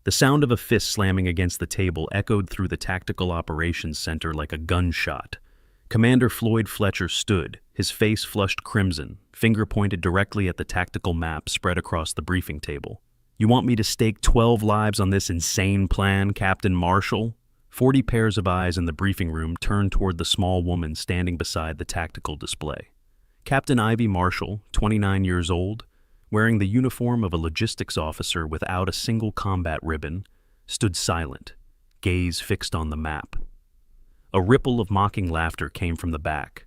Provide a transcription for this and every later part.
The sound of a fist slamming against the table echoed through the Tactical Operations Center like a gunshot. Commander Floyd Fletcher stood, his face flushed crimson, finger pointed directly at the tactical map spread across the briefing table. "You want me to stake 12 lives on this insane plan, Captain Marshall?" 40 pairs of eyes in the briefing room turned toward the small woman standing beside the tactical display. Captain Ivy Marshall, 29 years old, wearing the uniform of a logistics officer without a single combat ribbon, stood silent, gaze fixed on the map. A ripple of mocking laughter came from the back.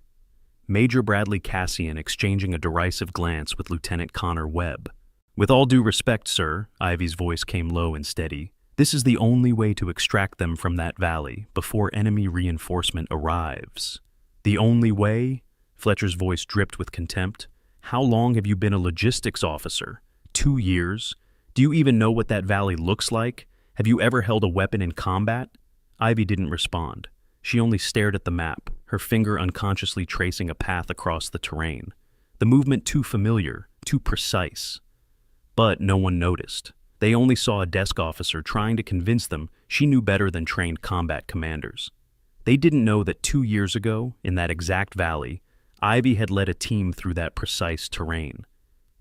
Major Bradley Cassian exchanging a derisive glance with Lieutenant Connor Webb. "With all due respect, sir," Ivy's voice came low and steady, "this is the only way to extract them from that valley before enemy reinforcement arrives." "The only way?" Fletcher's voice dripped with contempt. "How long have you been a logistics officer? 2 years? Do you even know what that valley looks like? Have you ever held a weapon in combat?" Ivy didn't respond. She only stared at the map, her finger unconsciously tracing a path across the terrain. The movement too familiar, too precise. But no one noticed. They only saw a desk officer trying to convince them she knew better than trained combat commanders. They didn't know that 2 years ago, in that exact valley, Ivy had led a team through that precise terrain.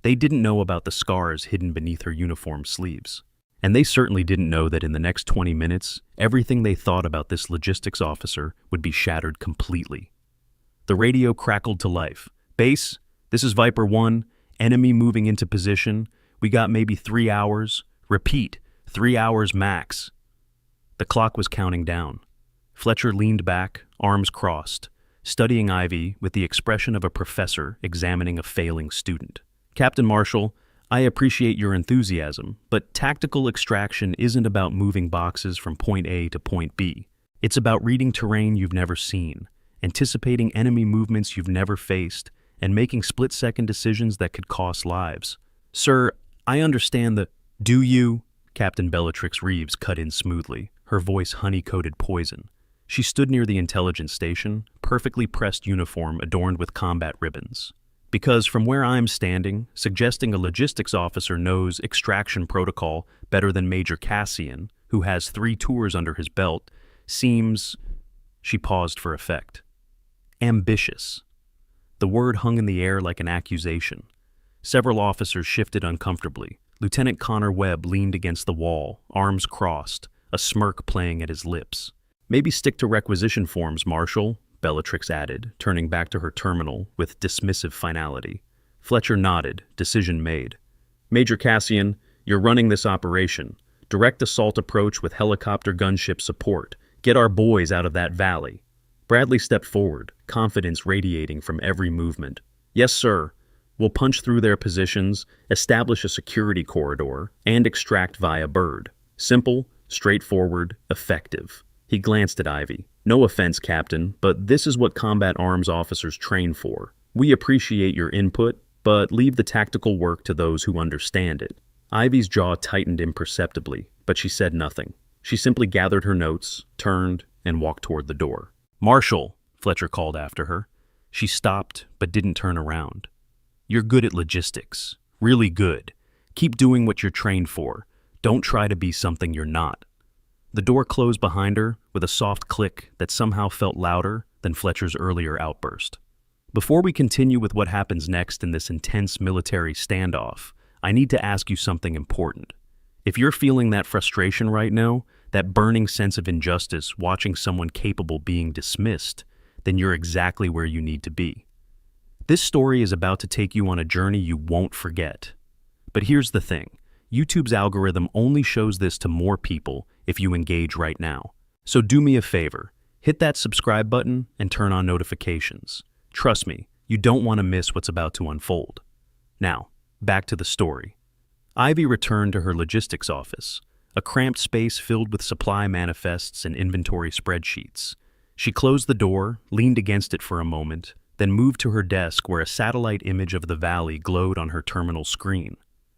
They didn't know about the scars hidden beneath her uniform sleeves. And they certainly didn't know that in the next 20 minutes, everything they thought about this logistics officer would be shattered completely. The radio crackled to life. "Base, this is Viper 1, enemy moving into position. We got maybe 3 hours. Repeat, 3 hours max." The clock was counting down. Fletcher leaned back, arms crossed, studying Ivy with the expression of a professor examining a failing student. "Captain Marshall, I appreciate your enthusiasm, but tactical extraction isn't about moving boxes from point A to point B. It's about reading terrain you've never seen, anticipating enemy movements you've never faced, and making split-second decisions that could cost lives. Sir, I understand the—" "Do you?" Captain Bellatrix Reeves cut in smoothly, her voice honey-coated poison. She stood near the intelligence station, perfectly pressed uniform adorned with combat ribbons. "Because from where I'm standing, suggesting a logistics officer knows extraction protocol better than Major Cassian, who has 3 tours under his belt, seems—" She paused for effect. "Ambitious." The word hung in the air like an accusation. Several officers shifted uncomfortably. Lieutenant Connor Webb leaned against the wall, arms crossed, a smirk playing at his lips. "Maybe stick to requisition forms, Marshal," Bellatrix added, turning back to her terminal with dismissive finality. Fletcher nodded, decision made. "Major Cassian, you're running this operation. Direct assault approach with helicopter gunship support. Get our boys out of that valley." Bradley stepped forward, confidence radiating from every movement. "Yes, sir. We'll punch through their positions, establish a security corridor, and extract via bird. Simple, straightforward, effective." He glanced at Ivy. "No offense, Captain, but this is what combat arms officers train for. We appreciate your input, but leave the tactical work to those who understand it." Ivy's jaw tightened imperceptibly, but she said nothing. She simply gathered her notes, turned, and walked toward the door. "Marshall," Fletcher called after her. She stopped, but didn't turn around. "You're good at logistics. Really good. Keep doing what you're trained for. Don't try to be something you're not." The door closed behind her with a soft click that somehow felt louder than Fletcher's earlier outburst. Before we continue with what happens next in this intense military standoff, I need to ask you something important. If you're feeling that frustration right now, that burning sense of injustice watching someone capable being dismissed, then you're exactly where you need to be. This story is about to take you on a journey you won't forget. But here's the thing. YouTube's algorithm only shows this to more people if you engage right now. So do me a favor, hit that subscribe button and turn on notifications. Trust me, you don't want to miss what's about to unfold. Now, back to the story. Ivy returned to her logistics office, a cramped space filled with supply manifests and inventory spreadsheets. She closed the door, leaned against it for a moment, then moved to her desk where a satellite image of the valley glowed on her terminal screen.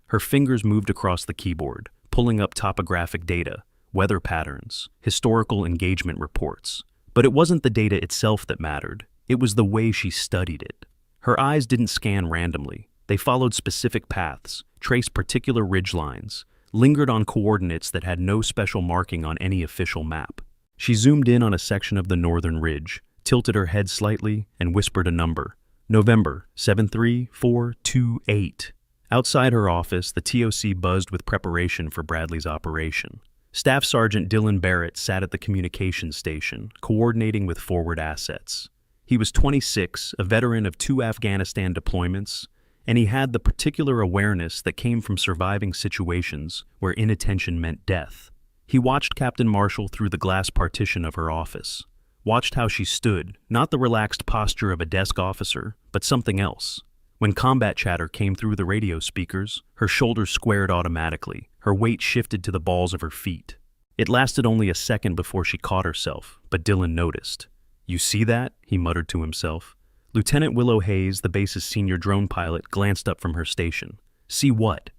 Her fingers moved across the keyboard, pulling up topographic data, weather patterns, historical engagement reports. But it wasn't the data itself that mattered. It was the way she studied it. Her eyes didn't scan randomly. They followed specific paths, traced particular ridgelines, lingered on coordinates that had no special marking on any official map. She zoomed in on a section of the northern ridge, tilted her head slightly, and whispered a number. November 73428. Outside her office, the TOC buzzed with preparation for Bradley's operation. Staff Sergeant Dylan Barrett sat at the communications station, coordinating with forward assets. He was 26, a veteran of 2 Afghanistan deployments, and he had the particular awareness that came from surviving situations where inattention meant death. He watched Captain Marshall through the glass partition of her office, watched how she stood, not the relaxed posture of a desk officer, but something else. When combat chatter came through the radio speakers, her shoulders squared automatically, her weight shifted to the balls of her feet. It lasted only a second before she caught herself, but Dylan noticed. "You see that?" he muttered to himself. Lieutenant Willow Hayes, the base's senior drone pilot, glanced up from her station. "See what?"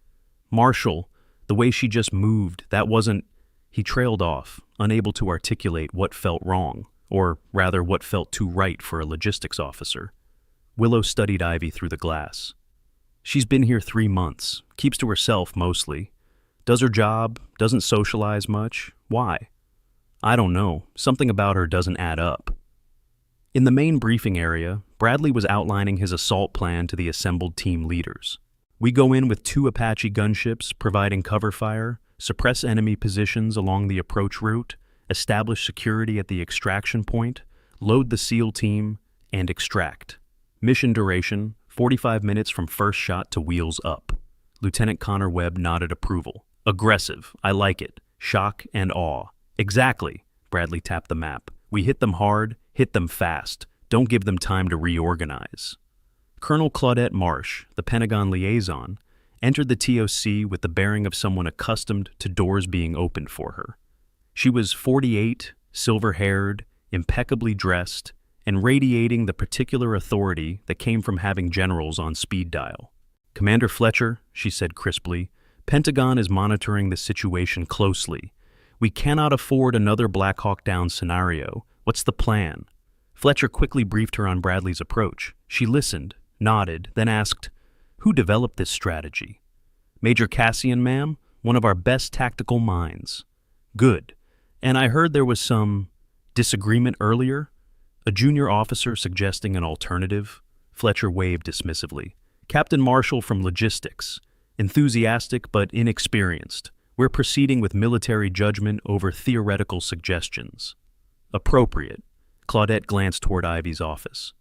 "Marshall, the way she just moved, that wasn't—" He trailed off, unable to articulate what felt wrong, or rather what felt too right for a logistics officer. Willow studied Ivy through the glass. "She's been here 3 months, keeps to herself mostly. Does her job, doesn't socialize much. Why? I don't know, something about her doesn't add up." In the main briefing area, Bradley was outlining his assault plan to the assembled team leaders. "We go in with 2 Apache gunships providing cover fire, suppress enemy positions along the approach route, establish security at the extraction point, load the SEAL team, and extract. Mission duration, 45 minutes from first shot to wheels up." Lieutenant Connor Webb nodded approval. "Aggressive, I like it. Shock and awe." "Exactly," Bradley tapped the map. "We hit them hard, hit them fast. Don't give them time to reorganize." Colonel Claudette Marsh, the Pentagon liaison, entered the TOC with the bearing of someone accustomed to doors being opened for her. She was 48, silver-haired, impeccably dressed, and radiating the particular authority that came from having generals on speed dial. "Commander Fletcher," she said crisply, "Pentagon is monitoring the situation closely. We cannot afford another Black Hawk Down scenario. What's the plan?" Fletcher quickly briefed her on Bradley's approach. She listened, nodded, then asked, "Who developed this strategy?" "Major Cassian, ma'am, one of our best tactical minds." "Good. And I heard there was some disagreement earlier?" A junior officer suggesting an alternative. Fletcher waved dismissively. "Captain Marshall from Logistics. Enthusiastic but inexperienced. We're proceeding with military judgment over theoretical suggestions." "Appropriate." Claudette glanced toward Ivy's office.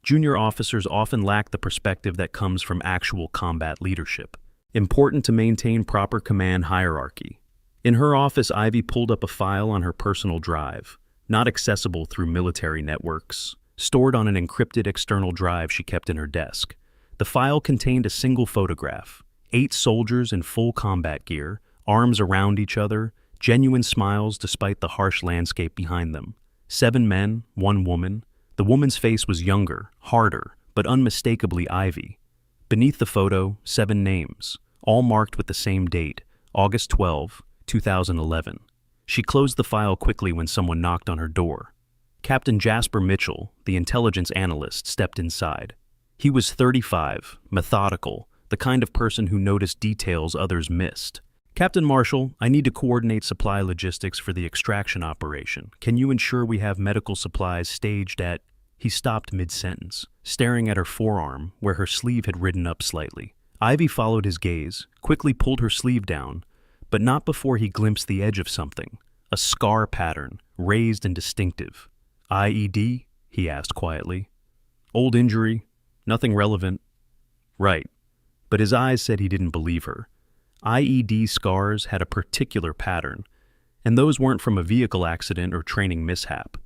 Junior officers often lack the perspective that comes from actual combat leadership. Important to maintain proper command hierarchy. In her office, Ivy pulled up a file on her personal drive, not accessible through military networks, stored on an encrypted external drive she kept in her desk. The file contained a single photograph, 8 soldiers in full combat gear, arms around each other, genuine smiles despite the harsh landscape behind them. 7 men, 1 woman. The woman's face was younger, harder, but unmistakably Ivy. Beneath the photo, 7 names, all marked with the same date, August 12, 2011. She closed the file quickly when someone knocked on her door. Captain Jasper Mitchell, the intelligence analyst, stepped inside. He was 35, methodical, the kind of person who noticed details others missed. "Captain Marshall, I need to coordinate supply logistics for the extraction operation. Can you ensure we have medical supplies staged at—" He stopped mid-sentence, staring at her forearm where her sleeve had ridden up slightly. Ivy followed his gaze, quickly pulled her sleeve down, but not before he glimpsed the edge of something, a scar pattern, raised and distinctive. "IED?" he asked quietly. "Old injury, nothing relevant." "Right." But his eyes said he didn't believe her. IED scars had a particular pattern, and those weren't from a vehicle accident or training mishap.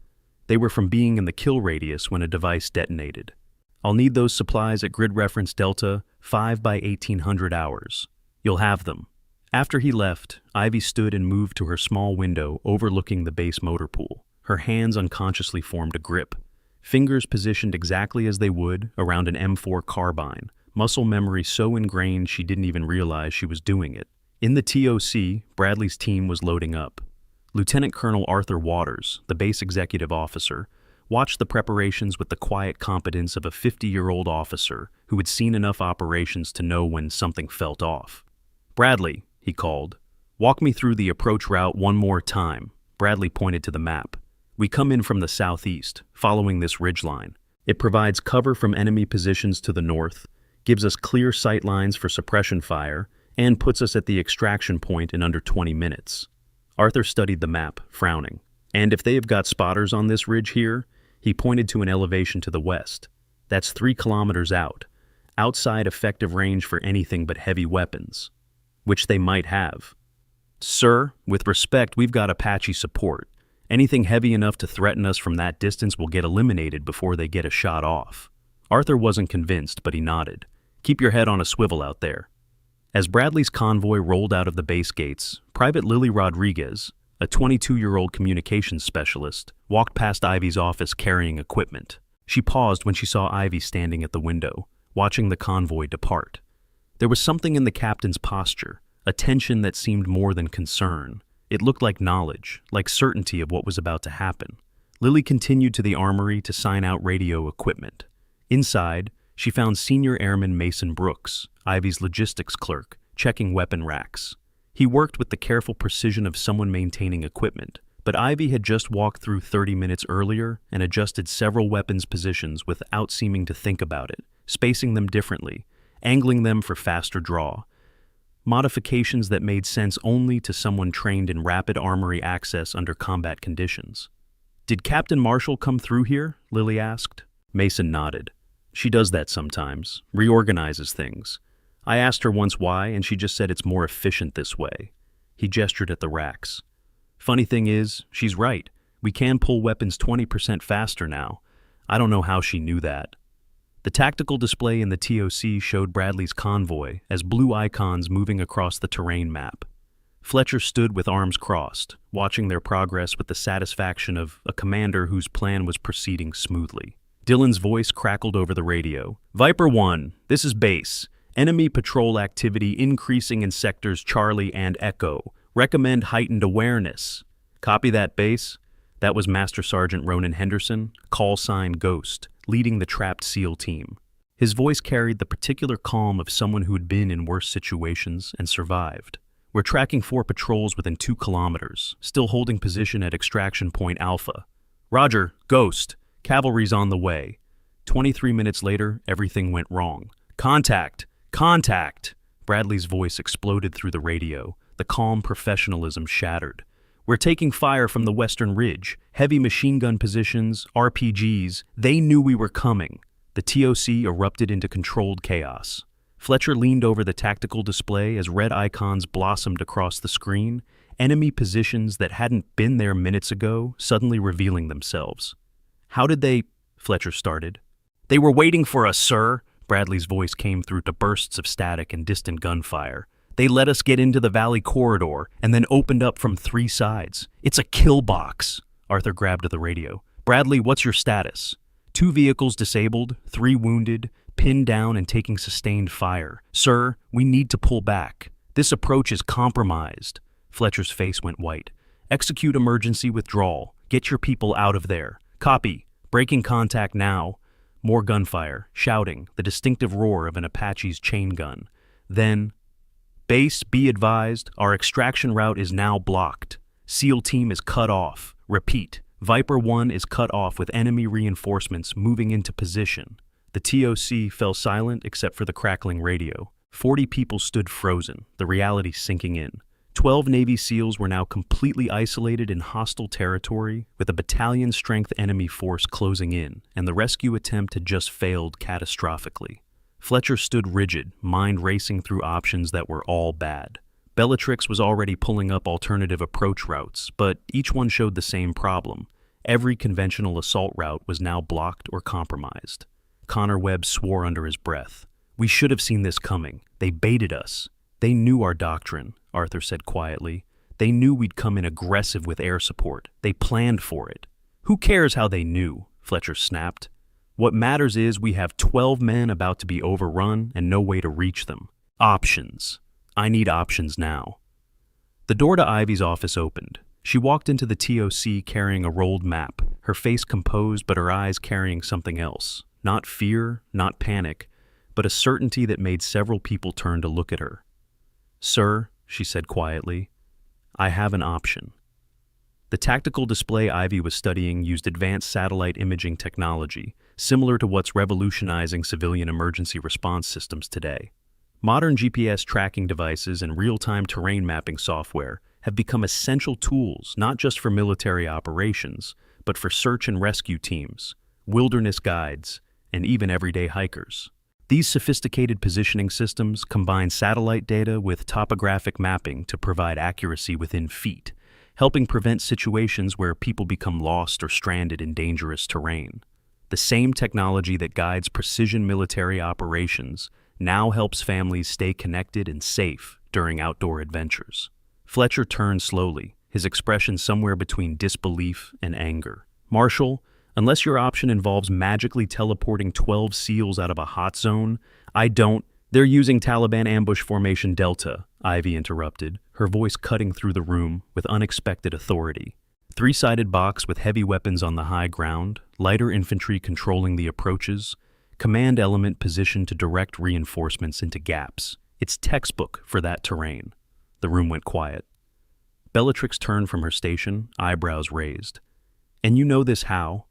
They were from being in the kill radius when a device detonated. "I'll need those supplies at grid reference Delta 5 by 1800 hours. You'll have them." After he left, Ivy stood and moved to her small window overlooking the base motor pool. Her hands unconsciously formed a grip, fingers positioned exactly as they would around an M4 carbine, muscle memory so ingrained she didn't even realize she was doing it. In the TOC, Bradley's team was loading up. Lieutenant Colonel Arthur Waters, the base executive officer, watched the preparations with the quiet competence of a 50-year-old officer who had seen enough operations to know when something felt off. "Bradley," he called, Walk me through the approach route one more time. Bradley pointed to the map. We come in from the southeast, following this ridgeline. It provides cover from enemy positions to the north, gives us clear sight lines for suppression fire, and puts us at the extraction point in under 20 minutes. Arthur studied the map, frowning. And if they have got spotters on this ridge here, he pointed to an elevation to the west. That's 3 kilometers out, outside effective range for anything but heavy weapons, which they might have. Sir, with respect, we've got Apache support. Anything heavy enough to threaten us from that distance will get eliminated before they get a shot off. Arthur wasn't convinced, but he nodded. Keep your head on a swivel out there. As Bradley's convoy rolled out of the base gates, Private Lily Rodriguez, a 22-year-old communications specialist, walked past Ivy's office carrying equipment. She paused when she saw Ivy standing at the window, watching the convoy depart. There was something in the captain's posture, a tension that seemed more than concern. It looked like knowledge, like certainty of what was about to happen. Lily continued to the armory to sign out radio equipment. Inside, she found Senior Airman Mason Brooks, Ivy's logistics clerk, checking weapon racks. He worked with the careful precision of someone maintaining equipment, but Ivy had just walked through 30 minutes earlier and adjusted several weapons positions without seeming to think about it, spacing them differently, angling them for faster draw. Modifications that made sense only to someone trained in rapid armory access under combat conditions. Did Captain Marshall come through here? Lily asked. Mason nodded. She does that sometimes, reorganizes things. I asked her once why, and she just said it's more efficient this way. He gestured at the racks. Funny thing is, she's right. We can pull weapons 20% faster now. I don't know how she knew that. The tactical display in the TOC showed Bradley's convoy as blue icons moving across the terrain map. Fletcher stood with arms crossed, watching their progress with the satisfaction of a commander whose plan was proceeding smoothly. Dylan's voice crackled over the radio. Viper 1, this is base. Enemy patrol activity increasing in sectors Charlie and Echo. Recommend heightened awareness. Copy that, base. That was Master Sergeant Ronan Henderson, call sign Ghost, leading the trapped SEAL team. His voice carried the particular calm of someone who had been in worse situations and survived. We're tracking 4 patrols within 2 kilometers, still holding position at extraction point Alpha. Roger, Ghost. Cavalry's on the way. 23 minutes later, everything went wrong. Contact! Contact! Bradley's voice exploded through the radio. The calm professionalism shattered. We're taking fire from the western ridge. Heavy machine gun positions, RPGs. They knew we were coming. The TOC erupted into controlled chaos. Fletcher leaned over the tactical display as red icons blossomed across the screen, enemy positions that hadn't been there minutes ago suddenly revealing themselves. How did they... Fletcher started. They were waiting for us, sir. Bradley's voice came through to bursts of static and distant gunfire. They let us get into the valley corridor and then opened up from 3 sides. It's a kill box. Arthur grabbed the radio. Bradley, what's your status? 2 vehicles disabled, 3 wounded, pinned down and taking sustained fire. Sir, we need to pull back. This approach is compromised. Fletcher's face went white. Execute emergency withdrawal. Get your people out of there. Copy. Breaking contact now. More gunfire, shouting, the distinctive roar of an Apache's chain gun. Then... Base, be advised, our extraction route is now blocked. SEAL team is cut off. Repeat, Viper 1 is cut off with enemy reinforcements moving into position. The TOC fell silent except for the crackling radio. 40 people stood frozen, the reality sinking in. 12 Navy SEALs were now completely isolated in hostile territory, with a battalion-strength enemy force closing in, and the rescue attempt had just failed catastrophically. Fletcher stood rigid, mind racing through options that were all bad. Bellatrix was already pulling up alternative approach routes, but each one showed the same problem. Every conventional assault route was now blocked or compromised. Connor Webb swore under his breath. We should have seen this coming. They baited us. They knew our doctrine, Arthur said quietly. They knew we'd come in aggressive with air support. They planned for it. Who cares how they knew? Fletcher snapped. What matters is we have 12 men about to be overrun and no way to reach them. Options. I need options now. The door to Ivy's office opened. She walked into the TOC carrying a rolled map, her face composed but her eyes carrying something else. Not fear, not panic, but a certainty that made several people turn to look at her. Sir, she said quietly, I have an option. The tactical display Ivy was studying used advanced satellite imaging technology, similar to what's revolutionizing civilian emergency response systems today. Modern GPS tracking devices and real-time terrain mapping software have become essential tools not just for military operations, but for search and rescue teams, wilderness guides, and even everyday hikers. These sophisticated positioning systems combine satellite data with topographic mapping to provide accuracy within feet, helping prevent situations where people become lost or stranded in dangerous terrain. The same technology that guides precision military operations now helps families stay connected and safe during outdoor adventures. Fletcher turned slowly, his expression somewhere between disbelief and anger. Marshal, unless your option involves magically teleporting 12 SEALs out of a hot zone, I don't. They're using Taliban ambush formation Delta, Ivy interrupted, her voice cutting through the room with unexpected authority. Three-sided box with heavy weapons on the high ground, lighter infantry controlling the approaches, command element positioned to direct reinforcements into gaps. It's textbook for that terrain. The room went quiet. Bellatrix turned from her station, eyebrows raised. And you know this how?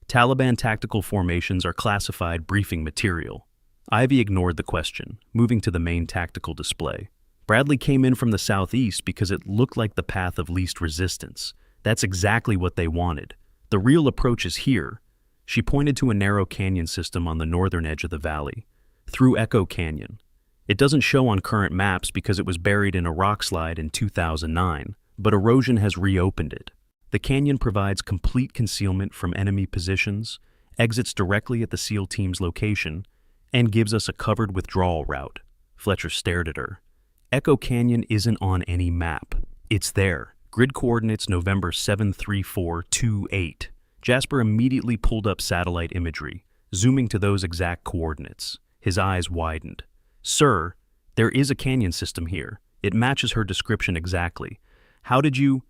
Taliban tactical formations are classified briefing material. Ivy ignored the question, moving to the main tactical display. Bradley came in from the southeast because it looked like the path of least resistance. That's exactly what they wanted. The real approach is here. She pointed to a narrow canyon system on the northern edge of the valley, through Echo Canyon. It doesn't show on current maps because it was buried in a rock slide in 2009, but erosion has reopened it. The canyon provides complete concealment from enemy positions, exits directly at the SEAL team's location, and gives us a covered withdrawal route. Fletcher stared at her. Echo Canyon isn't on any map. It's there. Grid coordinates November 73428. Jasper immediately pulled up satellite imagery, zooming to those exact coordinates. His eyes widened. Sir, there is a canyon system here. It matches her description exactly. How did you...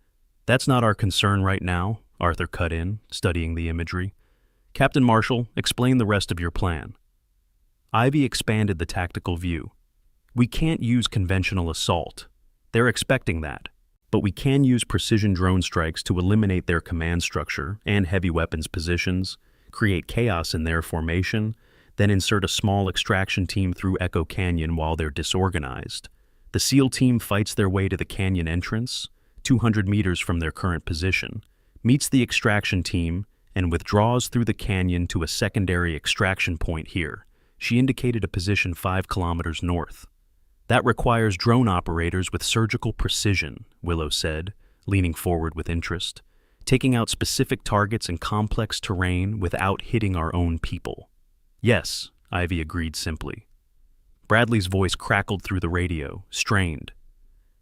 That's not our concern right now, Arthur cut in, studying the imagery. Captain Marshall, explain the rest of your plan. Ivy expanded the tactical view. We can't use conventional assault. They're expecting that. But we can use precision drone strikes to eliminate their command structure and heavy weapons positions, create chaos in their formation, then insert a small extraction team through Echo Canyon while they're disorganized. The SEAL team fights their way to the canyon entrance, 200 meters from their current position, meets the extraction team, and withdraws through the canyon to a secondary extraction point here. She indicated a position 5 kilometers north. That requires drone operators with surgical precision, Willow said, leaning forward with interest, taking out specific targets in complex terrain without hitting our own people. Yes, Ivy agreed simply. Bradley's voice crackled through the radio, strained.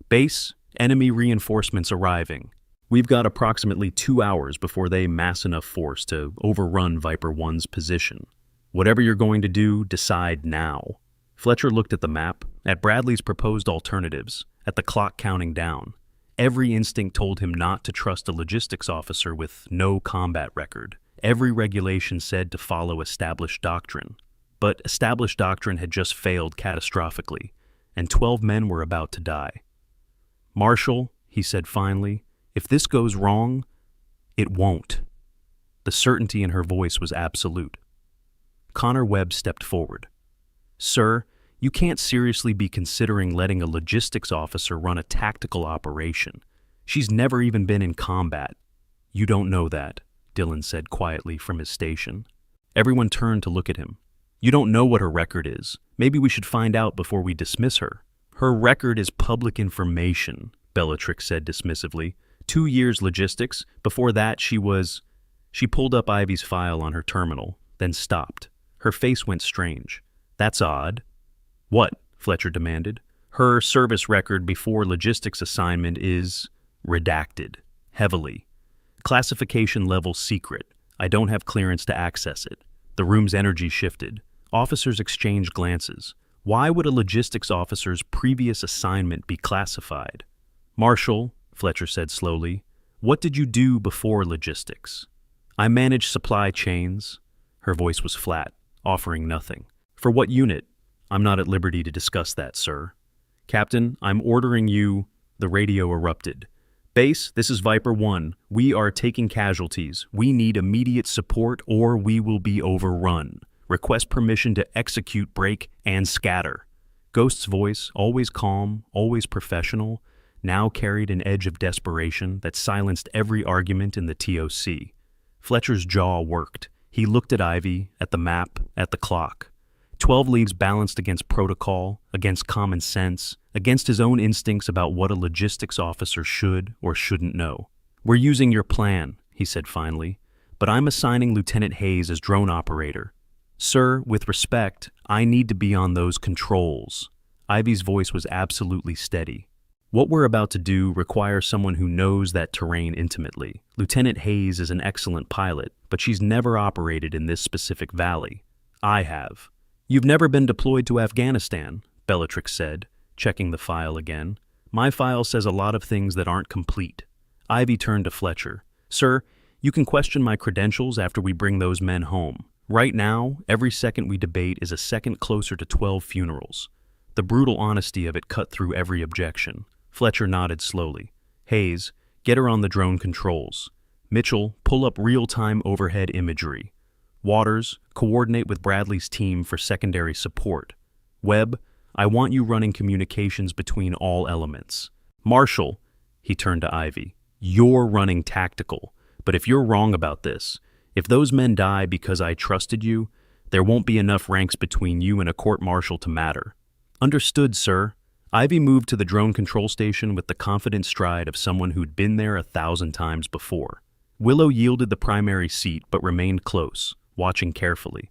Base, enemy reinforcements arriving. We've got approximately 2 hours before they mass enough force to overrun Viper 1's position. Whatever you're going to do, decide now. Fletcher looked at the map, at Bradley's proposed alternatives, at the clock counting down. Every instinct told him not to trust a logistics officer with no combat record. Every regulation said to follow established doctrine. But established doctrine had just failed catastrophically, and 12 men were about to die. Marshal, he said finally, if this goes wrong, it won't. The certainty in her voice was absolute. Connor Webb stepped forward. Sir, you can't seriously be considering letting a logistics officer run a tactical operation. She's never even been in combat. You don't know that, Dylan said quietly from his station. Everyone turned to look at him. You don't know what her record is. Maybe we should find out before we dismiss her. Her record is public information, Bellatrix said dismissively. 2 years logistics. Before that, she pulled up Ivy's file on her terminal, then stopped. Her face went strange. That's odd. What? Fletcher demanded. Her service record before logistics assignment is redacted, heavily. Classification level secret. I don't have clearance to access it. The room's energy shifted. Officers exchanged glances. Why would a logistics officer's previous assignment be classified? Marshal, Fletcher said slowly, what did you do before logistics? I managed supply chains. Her voice was flat, offering nothing. For what unit? I'm not at liberty to discuss that, sir. Captain, I'm ordering you... The radio erupted. Base, this is Viper 1. We are taking casualties. We need immediate support or we will be overrun. Request permission to execute, break, and scatter. Ghost's voice, always calm, always professional, now carried an edge of desperation that silenced every argument in the TOC. Fletcher's jaw worked. He looked at Ivy, at the map, at the clock. 12 leagues balanced against protocol, against common sense, against his own instincts about what a logistics officer should or shouldn't know. We're using your plan, he said finally, but I'm assigning Lieutenant Hayes as drone operator. Sir, with respect, I need to be on those controls. Ivy's voice was absolutely steady. What we're about to do requires someone who knows that terrain intimately. Lieutenant Hayes is an excellent pilot, but she's never operated in this specific valley. I have. You've never been deployed to Afghanistan, Bellatrix said, checking the file again. My file says a lot of things that aren't complete. Ivy turned to Fletcher. Sir, you can question my credentials after we bring those men home. Right now, every second we debate is a second closer to 12 funerals. The brutal honesty of it cut through every objection. Fletcher nodded slowly. Hayes, get her on the drone controls. Mitchell, pull up real-time overhead imagery. Waters, coordinate with Bradley's team for secondary support. Webb, I want you running communications between all elements. Marshall, he turned to Ivy, you're running tactical. But if you're wrong about this, if those men die because I trusted you, there won't be enough ranks between you and a court-martial to matter. Understood, sir. Ivy moved to the drone control station with the confident stride of someone who'd been there 1,000 times before. Willow yielded the primary seat but remained close, watching carefully.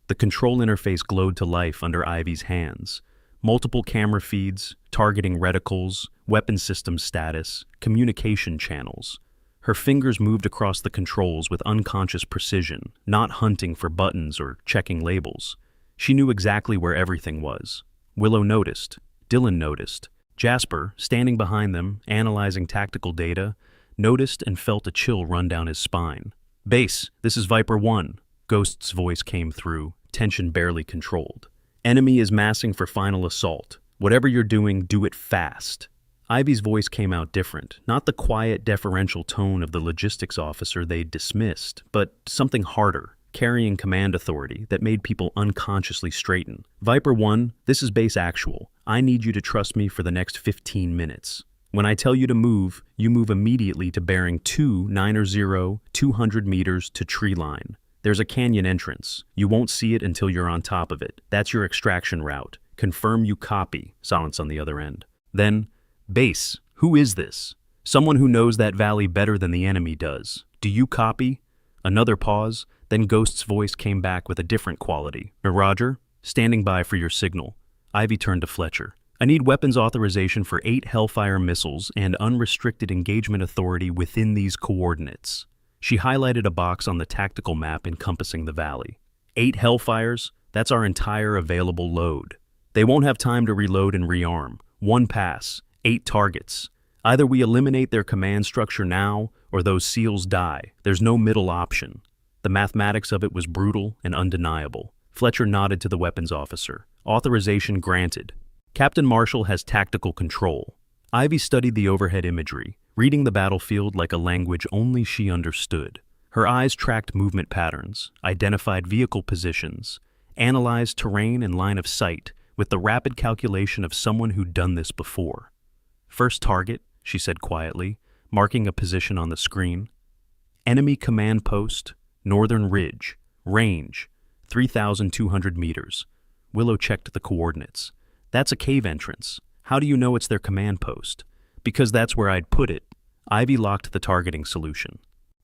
The control interface glowed to life under Ivy's hands. Multiple camera feeds, targeting reticles, weapon system status, communication channels. Her fingers moved across the controls with unconscious precision, not hunting for buttons or checking labels. She knew exactly where everything was. Willow noticed. Dylan noticed. Jasper, standing behind them, analyzing tactical data, noticed and felt a chill run down his spine. Base, this is Viper 1. Ghost's voice came through, tension barely controlled. Enemy is massing for final assault. Whatever you're doing, do it fast. Ivy's voice came out different, not the quiet, deferential tone of the logistics officer they'd dismissed, but something harder, carrying command authority that made people unconsciously straighten. Viper 1, this is base actual. I need you to trust me for the next 15 minutes. When I tell you to move, you move immediately to bearing 290, 200 meters to tree line. There's a canyon entrance. You won't see it until you're on top of it. That's your extraction route. Confirm you copy. Silence on the other end. Then, base, who is this? Someone who knows that valley better than the enemy does. Do you copy? Another pause, then Ghost's voice came back with a different quality. Roger, standing by for your signal. Ivy turned to Fletcher. I need weapons authorization for 8 Hellfire missiles and unrestricted engagement authority within these coordinates. She highlighted a box on the tactical map encompassing the valley. 8 Hellfires, that's our entire available load. They won't have time to reload and rearm. 1 pass, 8 targets. Either we eliminate their command structure now, or those SEALs die. There's no middle option. The mathematics of it was brutal and undeniable. Fletcher nodded to the weapons officer. Authorization granted. Captain Marshall has tactical control. Ivy studied the overhead imagery, reading the battlefield like a language only she understood. Her eyes tracked movement patterns, identified vehicle positions, analyzed terrain and line of sight with the rapid calculation of someone who'd done this before. First target, she said quietly, marking a position on the screen. Enemy command post, Northern Ridge, range, 3,200 meters. Willow checked the coordinates. That's a cave entrance. How do you know it's their command post? Because that's where I'd put it. Ivy locked the targeting solution.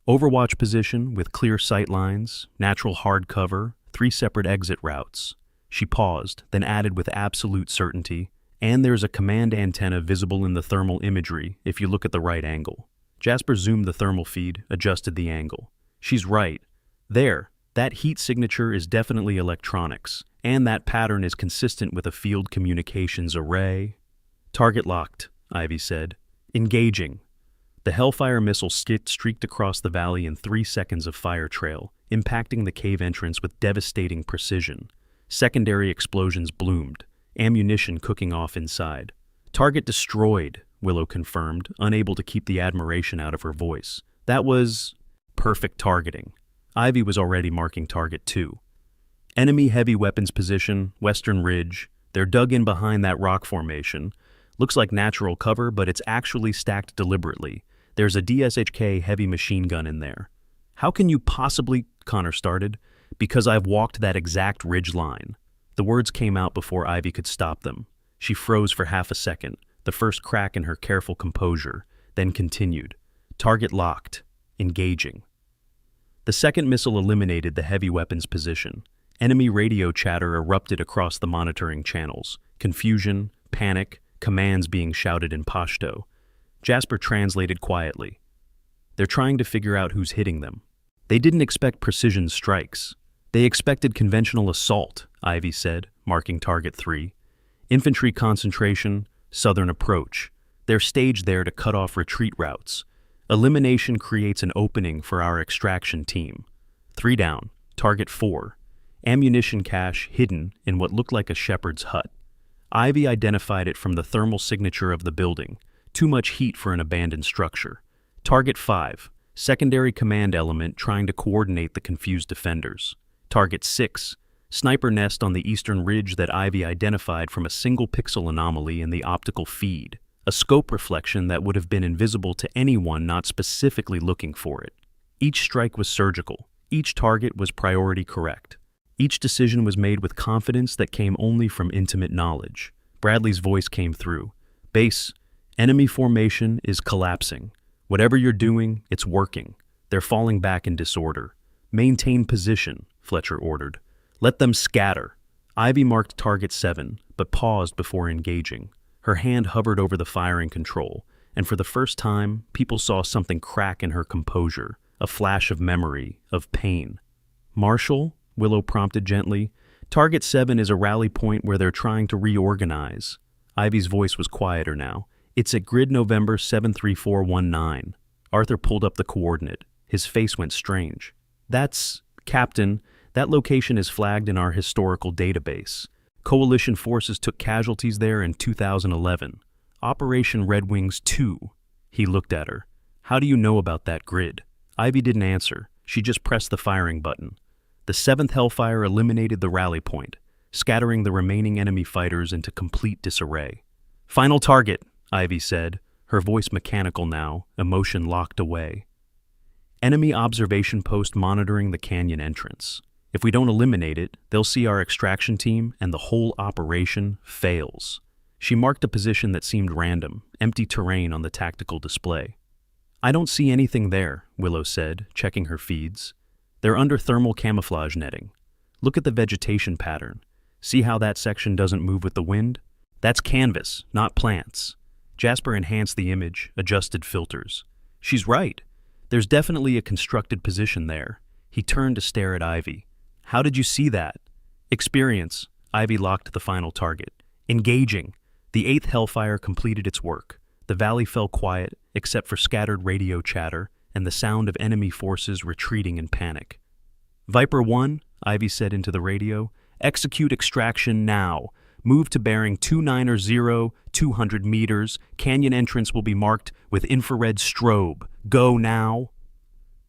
Overwatch position with clear sight lines, natural hard cover, 3 separate exit routes. She paused, then added with absolute certainty, and there's a command antenna visible in the thermal imagery if you look at the right angle. Jasper zoomed the thermal feed, adjusted the angle. She's right. There, that heat signature is definitely electronics, and that pattern is consistent with a field communications array. Target locked, Ivy said. Engaging. The Hellfire missile streaked across the valley in 3 seconds of fire trail, impacting the cave entrance with devastating precision. Secondary explosions bloomed, ammunition cooking off inside. Target destroyed, Willow confirmed, unable to keep the admiration out of her voice. That was perfect targeting. Ivy was already marking target 2. Enemy heavy weapons position, Western Ridge. They're dug in behind that rock formation. Looks like natural cover, but it's actually stacked deliberately. There's a DSHK heavy machine gun in there. How can you possibly, Connor started, because I've walked that exact ridge line. The words came out before Ivy could stop them. She froze for half a second, the first crack in her careful composure, then continued. Target locked. Engaging. The second missile eliminated the heavy weapons position. Enemy radio chatter erupted across the monitoring channels. Confusion, panic, commands being shouted in Pashto. Jasper translated quietly. They're trying to figure out who's hitting them. They didn't expect precision strikes. They expected conventional assault, Ivy said, marking target 3. Infantry concentration, southern approach. They're staged there to cut off retreat routes. Elimination creates an opening for our extraction team. 3 down, target 4. Ammunition cache hidden in what looked like a shepherd's hut. Ivy identified it from the thermal signature of the building. Too much heat for an abandoned structure. Target 5. Secondary command element trying to coordinate the confused defenders. Target 6. Sniper nest on the eastern ridge that Ivy identified from a single pixel anomaly in the optical feed. A scope reflection that would have been invisible to anyone not specifically looking for it. Each strike was surgical. Each target was priority correct. Each decision was made with confidence that came only from intimate knowledge. Bradley's voice came through. Base, enemy formation is collapsing. Whatever you're doing, it's working. They're falling back in disorder. Maintain position, Fletcher ordered. Let them scatter. Ivy marked target 7, but paused before engaging. Her hand hovered over the firing control, and for the first time, people saw something crack in her composure, a flash of memory, of pain. Marshall? Willow prompted gently. Target 7 is a rally point where they're trying to reorganize. Ivy's voice was quieter now. It's at grid November 73419. Arthur pulled up the coordinate. His face went strange. That's, Captain, that location is flagged in our historical database. Coalition forces took casualties there in 2011. Operation Red Wings 2. He looked at her. How do you know about that grid? Ivy didn't answer. She just pressed the firing button. The 7th Hellfire eliminated the rally point, scattering the remaining enemy fighters into complete disarray. Final target, Ivy said, her voice mechanical now, emotion locked away. Enemy observation post monitoring the canyon entrance. If we don't eliminate it, they'll see our extraction team and the whole operation fails. She marked a position that seemed random, empty terrain on the tactical display. I don't see anything there, Willow said, checking her feeds. They're under thermal camouflage netting. Look at the vegetation pattern. See how that section doesn't move with the wind? That's canvas, not plants. Jasper enhanced the image, adjusted filters. She's right. There's definitely a constructed position there. He turned to stare at Ivy. How did you see that? Experience. Ivy locked the final target. Engaging. The 8th Hellfire completed its work. The valley fell quiet, except for scattered radio chatter and the sound of enemy forces retreating in panic. Viper 1, Ivy said into the radio, execute extraction now. Move to bearing 290, 200 meters. Canyon entrance will be marked with infrared strobe. Go now.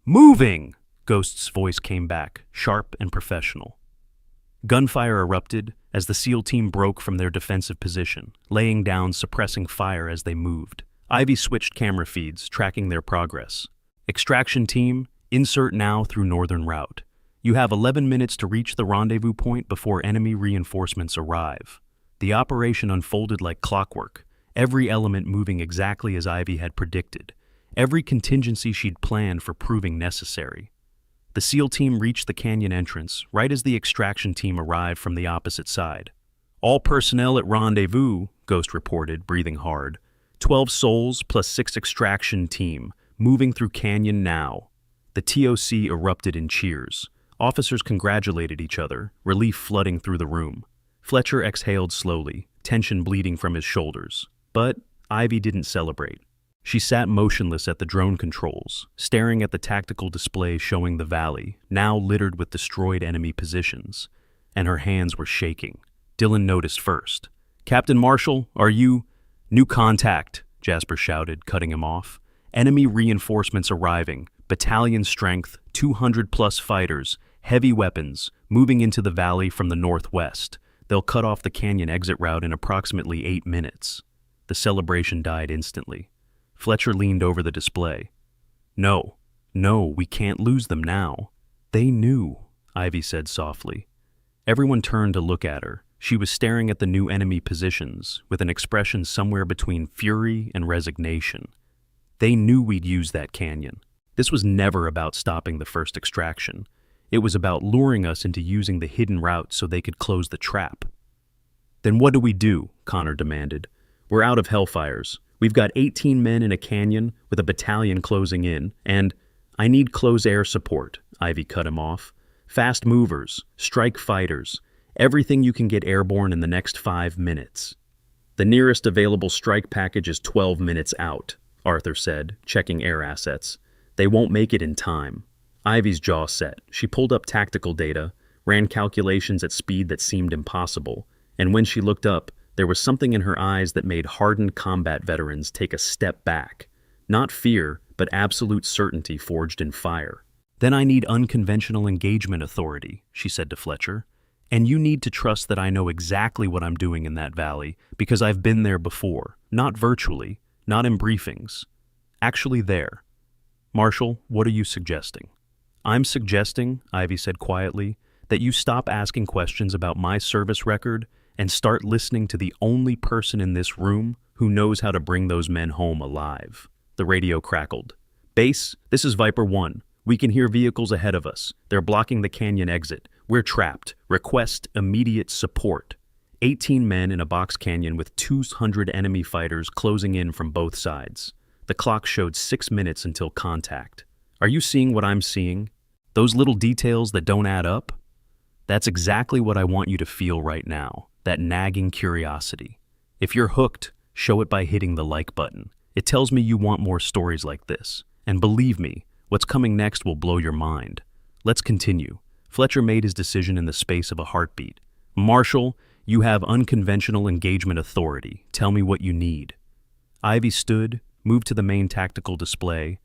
Moving! Ghost's voice came back, sharp and professional. Gunfire erupted as the SEAL team broke from their defensive position, laying down suppressing fire as they moved. Ivy switched camera feeds, tracking their progress. Extraction team, insert now through northern route. You have 11 minutes to reach the rendezvous point before enemy reinforcements arrive. The operation unfolded like clockwork, every element moving exactly as Ivy had predicted, every contingency she'd planned for proving necessary. The SEAL team reached the canyon entrance right as the extraction team arrived from the opposite side. All personnel at rendezvous, Ghost reported, breathing hard. 12 souls plus 6 extraction team, moving through canyon now. The TOC erupted in cheers. Officers congratulated each other, relief flooding through the room. Fletcher exhaled slowly, tension bleeding from his shoulders. But Ivy didn't celebrate. She sat motionless at the drone controls, staring at the tactical display showing the valley, now littered with destroyed enemy positions. And her hands were shaking. Dylan noticed first. Captain Marshall, are you... New contact. Jasper shouted, cutting him off. Enemy reinforcements arriving. Battalion strength, 200-plus fighters, heavy weapons, moving into the valley from the northwest. They'll cut off the canyon exit route in approximately 8 minutes. The celebration died instantly. Fletcher leaned over the display. No, we can't lose them now. They knew, Ivy said softly. Everyone turned to look at her. She was staring at the new enemy positions, with an expression somewhere between fury and resignation. They knew we'd use that canyon. This was never about stopping the first extraction. It was about luring us into using the hidden route so they could close the trap. Then what do we do? Connor demanded. We're out of Hellfires. We've got 18 men in a canyon with a battalion closing in, and I need close air support, Ivy cut him off. Fast movers, strike fighters, everything you can get airborne in the next 5 minutes. The nearest available strike package is 12 minutes out, Arthur said, checking air assets. They won't make it in time. Ivy's jaw set. She pulled up tactical data, ran calculations at speed that seemed impossible, and when she looked up, there was something in her eyes that made hardened combat veterans take a step back. Not fear, but absolute certainty forged in fire. Then I need unconventional engagement authority, she said to Fletcher. And you need to trust that I know exactly what I'm doing in that valley, because I've been there before. Not virtually, not in briefings. Actually there. Marshall, what are you suggesting? I'm suggesting, Ivy said quietly, that you stop asking questions about my service record and start listening to the only person in this room who knows how to bring those men home alive. The radio crackled. Base, this is Viper 1. We can hear vehicles ahead of us. They're blocking the canyon exit. We're trapped. Request immediate support. 18 men in a box canyon with 200 enemy fighters closing in from both sides. The clock showed 6 minutes until contact. Are you seeing what I'm seeing? Those little details that don't add up? That's exactly what I want you to feel right now, that nagging curiosity. If you're hooked, show it by hitting the like button. It tells me you want more stories like this. And believe me, what's coming next will blow your mind. Let's continue. Fletcher made his decision in the space of a heartbeat. Marshall, you have unconventional engagement authority. Tell me what you need. Ivy stood, moved to the main tactical display,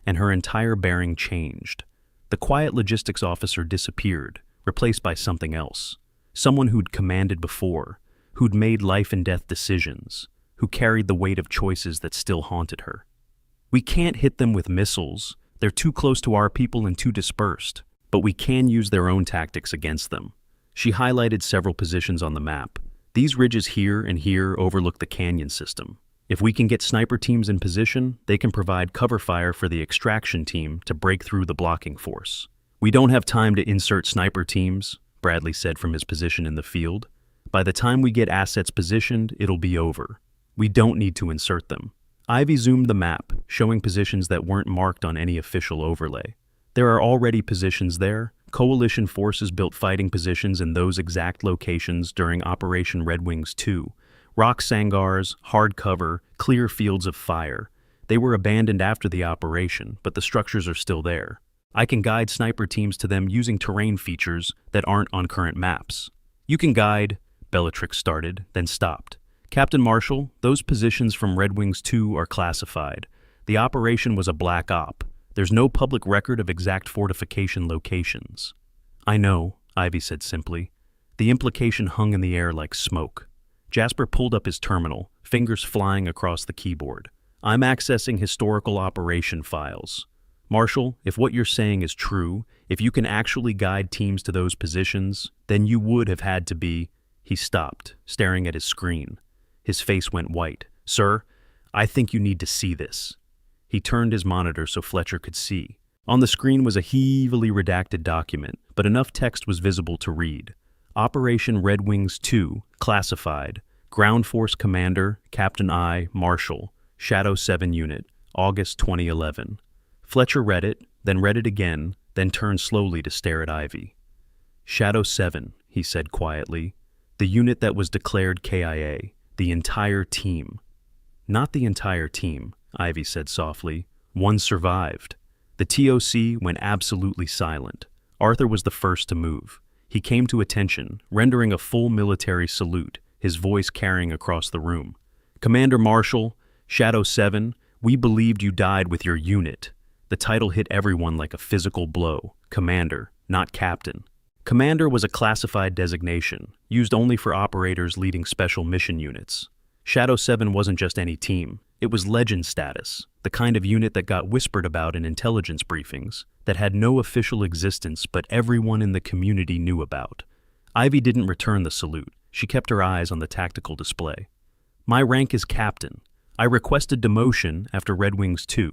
and her entire bearing changed. The quiet logistics officer disappeared, replaced by something else. Someone who'd commanded before, who'd made life and death decisions, who carried the weight of choices that still haunted her. We can't hit them with missiles. They're too close to our people and too dispersed. But we can use their own tactics against them. She highlighted several positions on the map. These ridges here and here overlook the canyon system. If we can get sniper teams in position, they can provide cover fire for the extraction team to break through the blocking force. We don't have time to insert sniper teams, Bradley said from his position in the field. By the time we get assets positioned, it'll be over. We don't need to insert them. Ivy zoomed the map, showing positions that weren't marked on any official overlay. There are already positions there. Coalition forces built fighting positions in those exact locations during Operation Red Wings 2. Rock sangars, hard cover, clear fields of fire. They were abandoned after the operation, but the structures are still there. I can guide sniper teams to them using terrain features that aren't on current maps. You can guide, Bellatrix started, then stopped. Captain Marshall, those positions from Red Wings 2 are classified. The operation was a black op. There's no public record of exact fortification locations. I know, Ivy said simply. The implication hung in the air like smoke. Jasper pulled up his terminal, fingers flying across the keyboard. I'm accessing historical operation files. Marshall, if what you're saying is true, if you can actually guide teams to those positions, then you would have had to be... He stopped, staring at his screen. His face went white. Sir, I think you need to see this. He turned his monitor so Fletcher could see. On the screen was a heavily redacted document, but enough text was visible to read. Operation Red Wings 2, classified. Ground Force Commander, Captain I. Marshall, Shadow 7 Unit, August 2011. Fletcher read it again, then turned slowly to stare at Ivy. Shadow 7, he said quietly. The unit that was declared KIA. The entire team. Not the entire team, Ivy said softly. One survived. The TOC went absolutely silent. Arthur was the first to move. He came to attention, rendering a full military salute, his voice carrying across the room. Commander Marshall, Shadow 7, we believed you died with your unit. The title hit everyone like a physical blow. Commander, not captain. Commander was a classified designation, used only for operators leading special mission units. Shadow 7 wasn't just any team. It was legend status, the kind of unit that got whispered about in intelligence briefings, that had no official existence but everyone in the community knew about. Ivy didn't return the salute. She kept her eyes on the tactical display. My rank is captain. I requested demotion after Red Wings 2.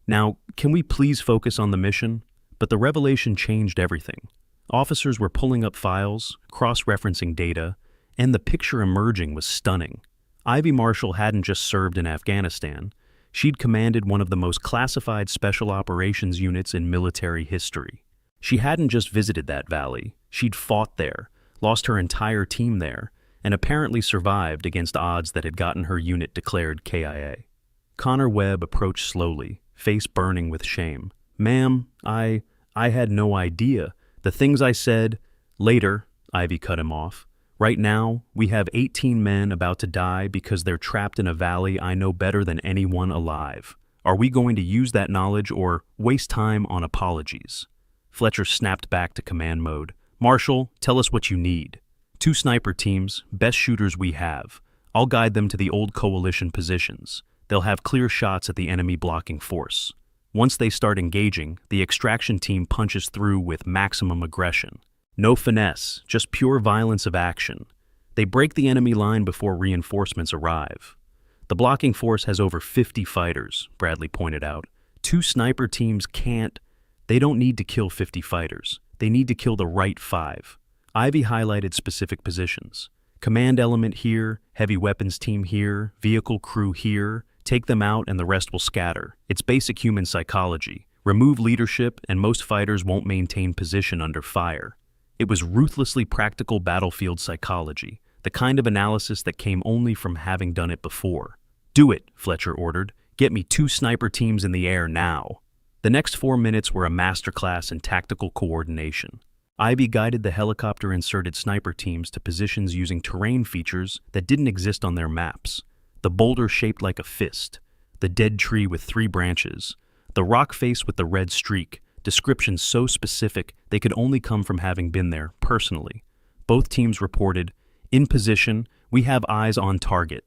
Now, can we please focus on the mission? But the revelation changed everything. Officers were pulling up files, cross-referencing data, and the picture emerging was stunning. Ivy Marshall hadn't just served in Afghanistan. She'd commanded one of the most classified special operations units in military history. She hadn't just visited that valley. She'd fought there, lost her entire team there, and apparently survived against odds that had gotten her unit declared KIA. Connor Webb approached slowly, face burning with shame. Ma'am, I had no idea. The things I said... Later, Ivy cut him off. Right now, we have 18 men about to die because they're trapped in a valley I know better than anyone alive. Are we going to use that knowledge or waste time on apologies? Fletcher snapped back to command mode. Marshall, tell us what you need. 2 sniper teams, best shooters we have. I'll guide them to the old coalition positions. They'll have clear shots at the enemy blocking force. Once they start engaging, the extraction team punches through with maximum aggression. No finesse, just pure violence of action. They break the enemy line before reinforcements arrive. The blocking force has over 50 fighters, Bradley pointed out. 2 sniper teams they don't need to kill 50 fighters. They need to kill the right 5. Ivy highlighted specific positions. Command element here, heavy weapons team here, vehicle crew here. Take them out and the rest will scatter. It's basic human psychology. Remove leadership and most fighters won't maintain position under fire. It was ruthlessly practical battlefield psychology, the kind of analysis that came only from having done it before. Do it, Fletcher ordered. Get me 2 sniper teams in the air now. The next 4 minutes were a masterclass in tactical coordination. Ivy guided the helicopter-inserted sniper teams to positions using terrain features that didn't exist on their maps. The boulder shaped like a fist, the dead tree with 3 branches, the rock face with the red streak, descriptions so specific they could only come from having been there personally. Both teams reported, in position, we have eyes on target.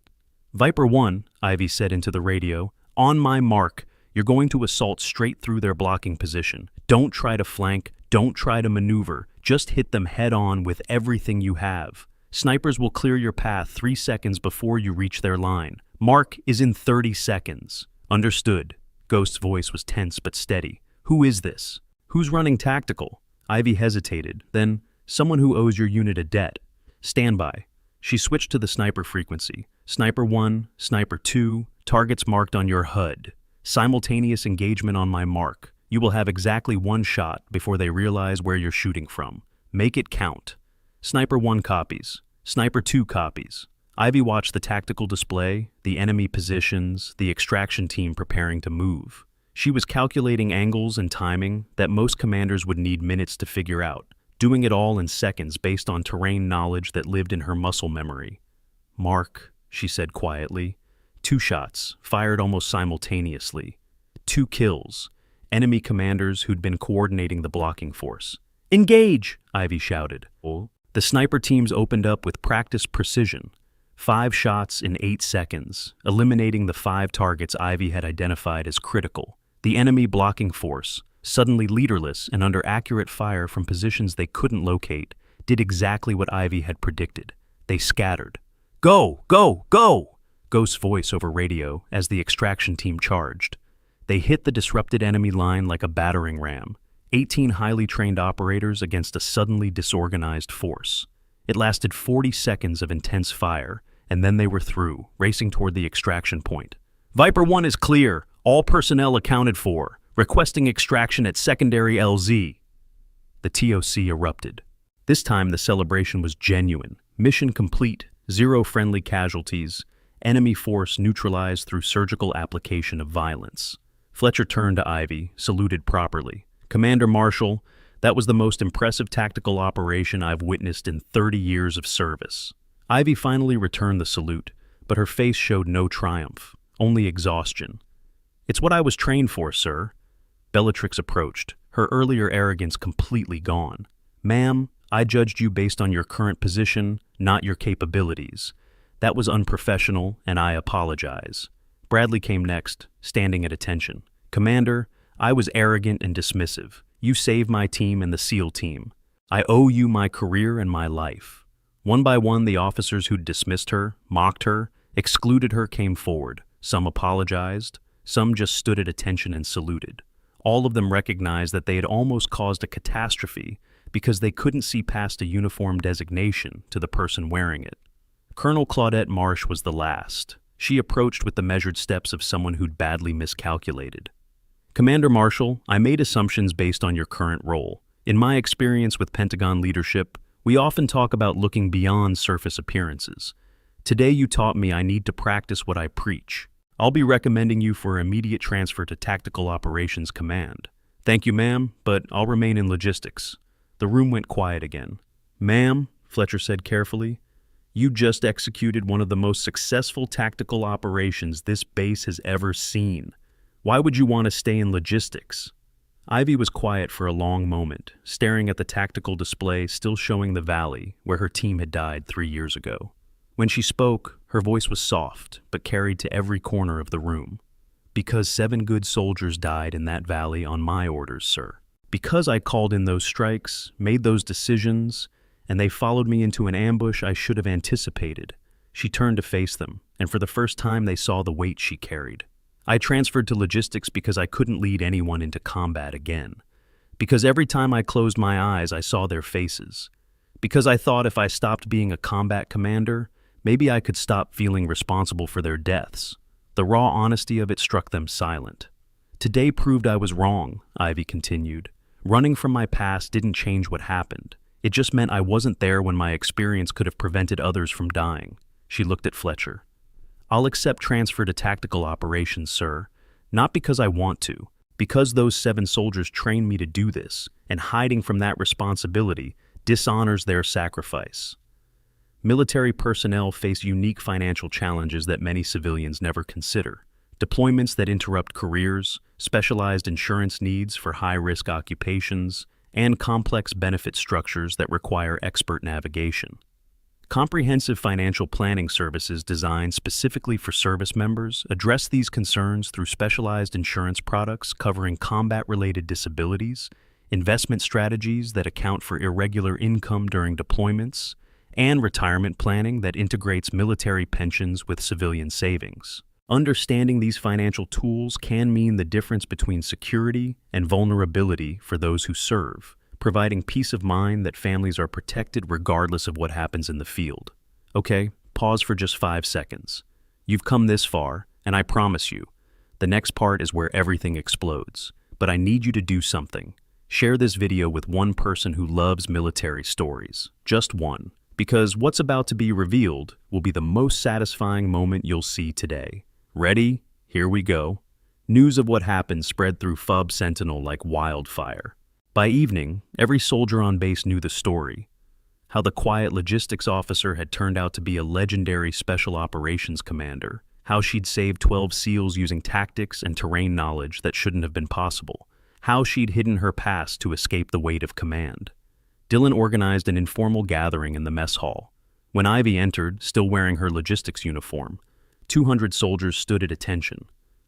Viper 1, Ivy said into the radio, on my mark, you're going to assault straight through their blocking position. Don't try to flank, don't try to maneuver, just hit them head on with everything you have. Snipers will clear your path 3 seconds before you reach their line. Mark is in 30 seconds. Understood. Ghost's voice was tense but steady. Who is this? Who's running tactical? Ivy hesitated. Then, someone who owes your unit a debt. Stand by. She switched to the sniper frequency. Sniper 1, Sniper 2, targets marked on your HUD. Simultaneous engagement on my mark. You will have exactly 1 shot before they realize where you're shooting from. Make it count. Sniper 1 copies. Sniper 2 copies. Ivy watched the tactical display, the enemy positions, the extraction team preparing to move. She was calculating angles and timing that most commanders would need minutes to figure out, doing it all in seconds based on terrain knowledge that lived in her muscle memory. Mark, she said quietly. 2 shots, fired almost simultaneously. 2 kills. Enemy commanders who'd been coordinating the blocking force. Engage! Ivy shouted. The sniper teams opened up with practiced precision. 5 shots in 8 seconds, eliminating the 5 targets Ivy had identified as critical. The enemy blocking force, suddenly leaderless and under accurate fire from positions they couldn't locate, did exactly what Ivy had predicted. They scattered. Go! Go! Go! Ghost's voice over radio as the extraction team charged. They hit the disrupted enemy line like a battering ram. 18 highly trained operators against a suddenly disorganized force. It lasted 40 seconds of intense fire, and then they were through, racing toward the extraction point. Viper 1 is clear. All personnel accounted for. Requesting extraction at secondary LZ. The TOC erupted. This time the celebration was genuine. Mission complete. 0 friendly casualties. Enemy force neutralized through surgical application of violence. Fletcher turned to Ivy, saluted properly. Commander Marshall, that was the most impressive tactical operation I've witnessed in 30 years of service. Ivy finally returned the salute, but her face showed no triumph, only exhaustion. "It's what I was trained for, sir." Bellatrix approached, her earlier arrogance completely gone. "Ma'am, I judged you based on your current position, not your capabilities. That was unprofessional, and I apologize." Bradley came next, standing at attention. "Commander, I was arrogant and dismissive. You saved my team and the SEAL team. I owe you my career and my life." One by one, the officers who'd dismissed her, mocked her, excluded her came forward. Some apologized, some just stood at attention and saluted. All of them recognized that they had almost caused a catastrophe because they couldn't see past a uniform designation to the person wearing it. Colonel Claudette Marsh was the last. She approached with the measured steps of someone who'd badly miscalculated. "Commander Marshall, I made assumptions based on your current role. In my experience with Pentagon leadership, we often talk about looking beyond surface appearances. Today you taught me I need to practice what I preach. I'll be recommending you for immediate transfer to Tactical Operations Command." "Thank you, ma'am, but I'll remain in logistics." The room went quiet again. "Ma'am," Fletcher said carefully, "you just executed one of the most successful tactical operations this base has ever seen. Why would you want to stay in logistics?" Ivy was quiet for a long moment, staring at the tactical display still showing the valley where her team had died 3 years ago. When she spoke, her voice was soft, but carried to every corner of the room. "Because 7 good soldiers died in that valley on my orders, sir. Because I called in those strikes, made those decisions, and they followed me into an ambush I should have anticipated." She turned to face them, and for the first time they saw the weight she carried. "I transferred to logistics because I couldn't lead anyone into combat again. Because every time I closed my eyes, I saw their faces. Because I thought if I stopped being a combat commander, maybe I could stop feeling responsible for their deaths." The raw honesty of it struck them silent. "Today proved I was wrong," Ivy continued. "Running from my past didn't change what happened. It just meant I wasn't there when my experience could have prevented others from dying." She looked at Fletcher. "I'll accept transfer to Tactical Operations, sir. Not because I want to, because those 7 soldiers trained me to do this, and hiding from that responsibility dishonors their sacrifice." Military personnel face unique financial challenges that many civilians never consider. Deployments that interrupt careers, specialized insurance needs for high-risk occupations, and complex benefit structures that require expert navigation. Comprehensive financial planning services designed specifically for service members address these concerns through specialized insurance products covering combat-related disabilities, investment strategies that account for irregular income during deployments, and retirement planning that integrates military pensions with civilian savings. Understanding these financial tools can mean the difference between security and vulnerability for those who serve, providing peace of mind that families are protected regardless of what happens in the field. Okay, pause for just 5 seconds. You've come this far, and I promise you, the next part is where everything explodes. But I need you to do something. Share this video with one person who loves military stories. Just one. Because what's about to be revealed will be the most satisfying moment you'll see today. Ready? Here we go. News of what happened spread through FUB Sentinel like wildfire. By evening, every soldier on base knew the story. How the quiet logistics officer had turned out to be a legendary special operations commander. How she'd saved 12 SEALs using tactics and terrain knowledge that shouldn't have been possible. How she'd hidden her past to escape the weight of command. Dylan organized an informal gathering in the mess hall. When Ivy entered, still wearing her logistics uniform, 200 soldiers stood at attention.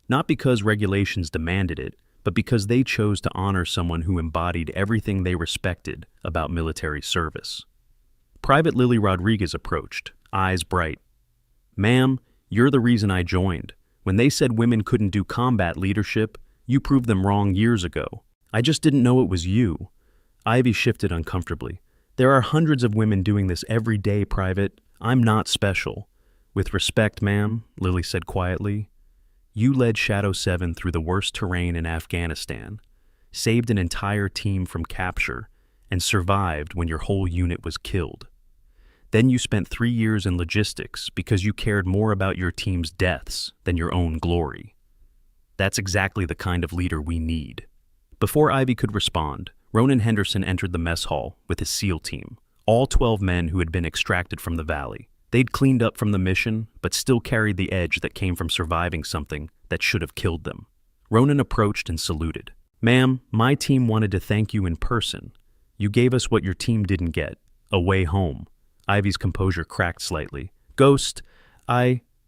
Not because regulations demanded it, but because they chose to honor someone who embodied everything they respected about military service. Private Lily Rodriguez approached, eyes bright. "Ma'am, you're the reason I joined. When they said women couldn't do combat leadership, you proved them wrong years ago. I just didn't know it was you." Ivy shifted uncomfortably. "There are hundreds of women doing this every day, Private. I'm not special." "With respect, ma'am," Lily said quietly, "you led Shadow 7 through the worst terrain in Afghanistan, saved an entire team from capture, and survived when your whole unit was killed. Then you spent 3 years in logistics because you cared more about your team's deaths than your own glory. That's exactly the kind of leader we need." Before Ivy could respond, Ronan Henderson entered the mess hall with his SEAL team, all 12 men who had been extracted from the valley. They'd cleaned up from the mission, but still carried the edge that came from surviving something that should have killed them. Ronan approached and saluted. "Ma'am, my team wanted to thank you in person. You gave us what your team didn't get, a way home." Ivy's composure cracked slightly. "Ghost,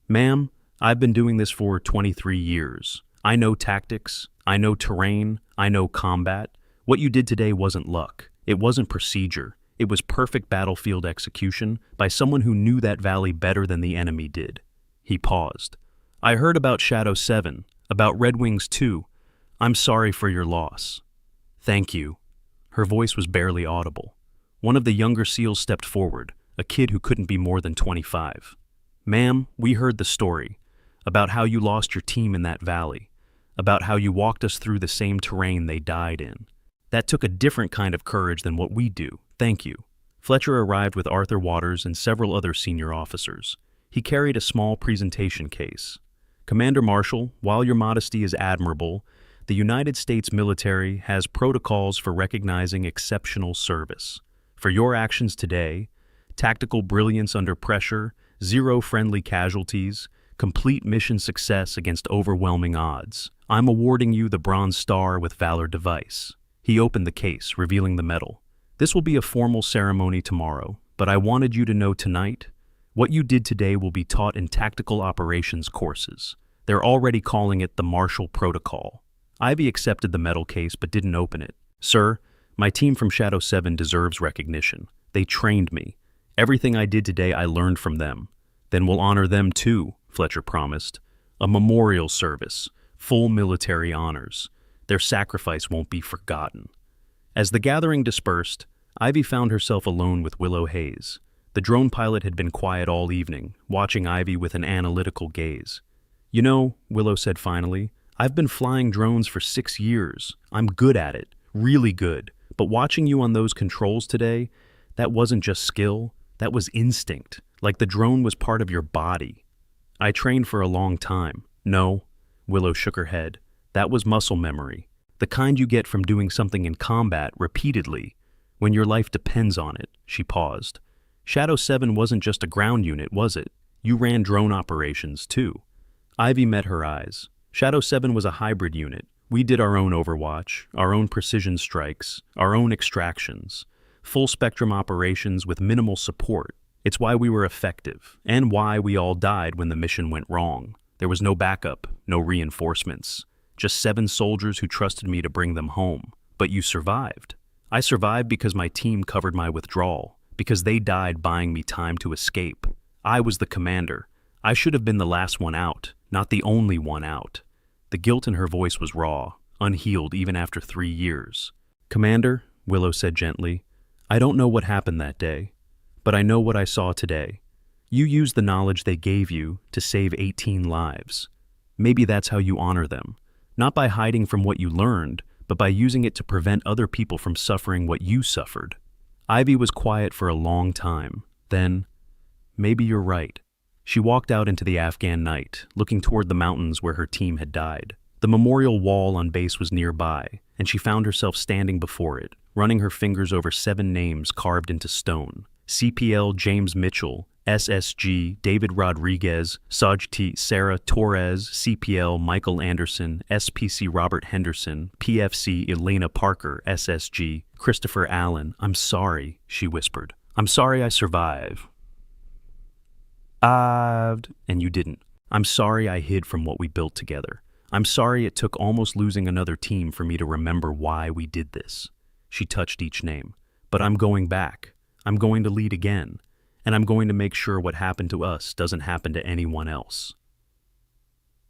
ma'am, I've been doing this for 23 years. I know tactics, I know terrain, I know combat. What you did today wasn't luck. It wasn't procedure. It was perfect battlefield execution by someone who knew that valley better than the enemy did." He paused. "I heard about Shadow 7, about Red Wings 2. I'm sorry for your loss." "Thank you." Her voice was barely audible. One of the younger SEALs stepped forward, a kid who couldn't be more than 25. "Ma'am, we heard the story, about how you lost your team in that valley, about how you walked us through the same terrain they died in. That took a different kind of courage than what we do. Thank you." Fletcher arrived with Arthur Waters and several other senior officers. He carried a small presentation case. "Commander Marshall, while your modesty is admirable, the United States military has protocols for recognizing exceptional service. For your actions today, tactical brilliance under pressure, 0 friendly casualties, complete mission success against overwhelming odds, I'm awarding you the Bronze Star with Valor device." He opened the case, revealing the medal. "This will be a formal ceremony tomorrow, but I wanted you to know tonight, what you did today will be taught in tactical operations courses. They're already calling it the Marshall Protocol." Ivy accepted the medal case but didn't open it. "Sir, my team from Shadow 7 deserves recognition. They trained me. Everything I did today I learned from them. Then we'll honor them too," Fletcher promised. "A memorial service, full military honors. Their sacrifice won't be forgotten." As the gathering dispersed, Ivy found herself alone with Willow Hayes. The drone pilot had been quiet all evening, watching Ivy with an analytical gaze. "You know," Willow said finally, "I've been flying drones for 6 years. I'm good at it, really good. But watching you on those controls today, that wasn't just skill, that was instinct, like the drone was part of your body." "I trained for a long time." "No," Willow shook her head. "That was muscle memory. The kind you get from doing something in combat repeatedly, when your life depends on it." She paused. "Shadow 7 wasn't just a ground unit, was it? You ran drone operations, too." Ivy met her eyes. "Shadow 7 was a hybrid unit. We did our own overwatch, our own precision strikes, our own extractions, full-spectrum operations with minimal support. It's why we were effective, and why we all died when the mission went wrong. There was no backup, no reinforcements. Just 7 soldiers who trusted me to bring them home. But you survived." "I survived because my team covered my withdrawal, because they died buying me time to escape. I was the commander. I should have been the last one out, not the only one out." The guilt in her voice was raw, unhealed even after 3 years. "Commander," Willow said gently, "I don't know what happened that day, but I know what I saw today. You used the knowledge they gave you to save 18 lives. Maybe that's how you honor them. Not by hiding from what you learned, but by using it to prevent other people from suffering what you suffered." Ivy was quiet for a long time. Then, "Maybe you're right." She walked out into the Afghan night, looking toward the mountains where her team had died. The memorial wall on base was nearby, and she found herself standing before it, running her fingers over 7 names carved into stone. CPL James Mitchell, SSG David Rodriguez, SOG Sarah Torres, CPL Michael Anderson, SPC Robert Henderson, PFC Elena Parker, SSG Christopher Allen. "I'm sorry," she whispered. "I'm sorry I survived. And you didn't. I'm sorry I hid from what we built together. I'm sorry it took almost losing another team for me to remember why we did this." She touched each name. "But I'm going back. I'm going to lead again. And I'm going to make sure what happened to us doesn't happen to anyone else."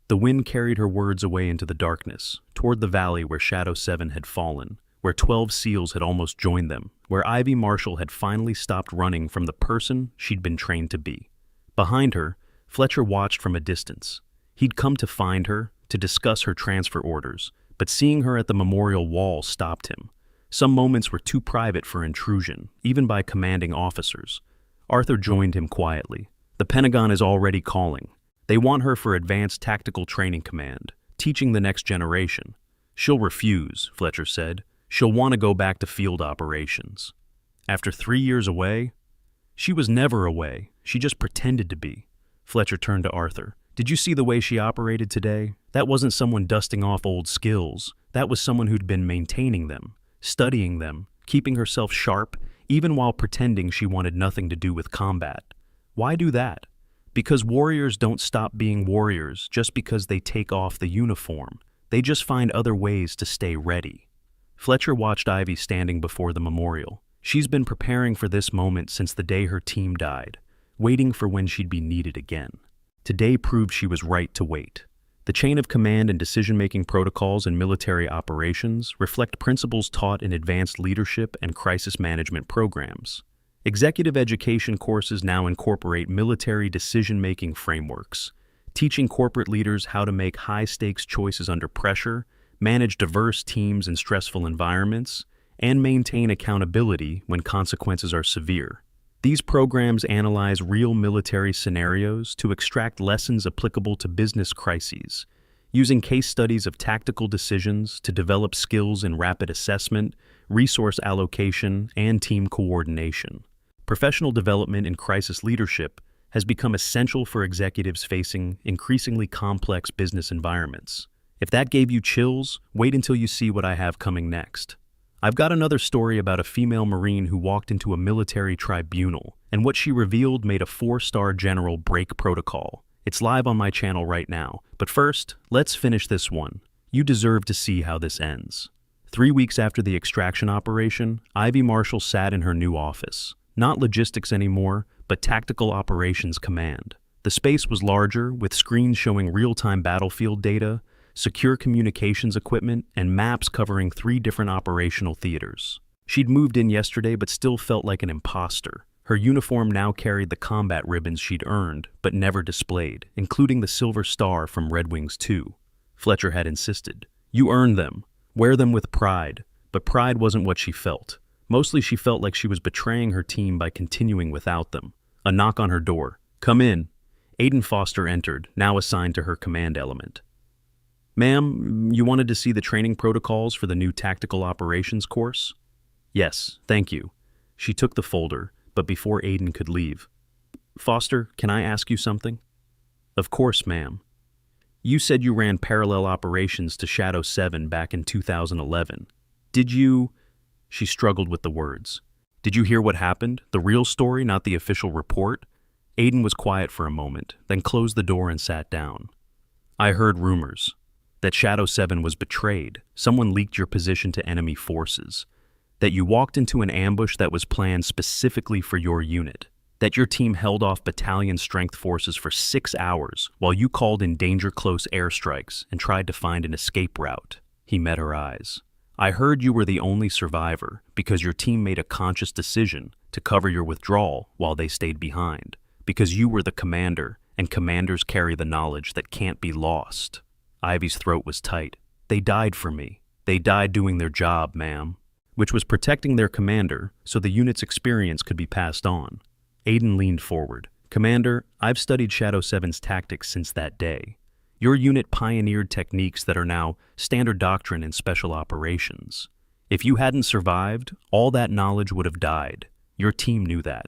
The wind carried her words away into the darkness, toward the valley where Shadow 7 had fallen, where 12 SEALs had almost joined them, where Ivy Marshall had finally stopped running from the person she'd been trained to be. Behind her, Fletcher watched from a distance. He'd come to find her, to discuss her transfer orders, but seeing her at the memorial wall stopped him. Some moments were too private for intrusion, even by commanding officers. Arthur joined him quietly. "The Pentagon is already calling. They want her for Advanced Tactical Training Command, teaching the next generation." "She'll refuse," Fletcher said. "She'll want to go back to field operations." "After 3 years away?" She was never away. She just pretended to be. Fletcher turned to Arthur. Did you see the way she operated today? That wasn't someone dusting off old skills. That was someone who'd been maintaining them, studying them, keeping herself sharp, even while pretending she wanted nothing to do with combat. Why do that? Because warriors don't stop being warriors just because they take off the uniform. They just find other ways to stay ready. Fletcher watched Ivy standing before the memorial. She's been preparing for this moment since the day her team died, waiting for when she'd be needed again. Today proved she was right to wait. The chain of command and decision-making protocols in military operations reflect principles taught in advanced leadership and crisis management programs. Executive education courses now incorporate military decision-making frameworks, teaching corporate leaders how to make high-stakes choices under pressure, manage diverse teams in stressful environments, and maintain accountability when consequences are severe. These programs analyze real military scenarios to extract lessons applicable to business crises, using case studies of tactical decisions to develop skills in rapid assessment, resource allocation, and team coordination. Professional development in crisis leadership has become essential for executives facing increasingly complex business environments. If that gave you chills, wait until you see what I have coming next. I've got another story about a female Marine who walked into a military tribunal, and what she revealed made a 4-star general break protocol. It's live on my channel right now, but first, let's finish this one. You deserve to see how this ends. 3 weeks after the extraction operation, Ivy Marshall sat in her new office. Not logistics anymore, but tactical operations command. The space was larger, with screens showing real-time battlefield data, secure communications equipment, and maps covering 3 different operational theaters. She'd moved in yesterday but still felt like an imposter. Her uniform now carried the combat ribbons she'd earned but never displayed, including the Silver Star from Red Wings 2. Fletcher had insisted. You earned them. Wear them with pride. But pride wasn't what she felt. Mostly she felt like she was betraying her team by continuing without them. A knock on her door. Come in. Aiden Foster entered, now assigned to her command element. Ma'am, you wanted to see the training protocols for the new tactical operations course? Yes, thank you. She took the folder, but before Aiden could leave. Foster, can I ask you something? Of course, ma'am. You said you ran parallel operations to Shadow 7 back in 2011. Did you... She struggled with the words. Did you hear what happened? The real story, not the official report? Aiden was quiet for a moment, then closed the door and sat down. I heard rumors. That Shadow 7 was betrayed. Someone leaked your position to enemy forces. That you walked into an ambush that was planned specifically for your unit. That your team held off Battalion strength forces for 6 hours while you called in danger-close airstrikes and tried to find an escape route. He met her eyes. I heard you were the only survivor because your team made a conscious decision to cover your withdrawal while they stayed behind. Because you were the commander, and commanders carry the knowledge that can't be lost. Ivy's throat was tight. They died for me. They died doing their job, ma'am. Which was protecting their commander so the unit's experience could be passed on. Aiden leaned forward. Commander, I've studied Shadow 7's tactics since that day. Your unit pioneered techniques that are now standard doctrine in special operations. If you hadn't survived, all that knowledge would have died. Your team knew that.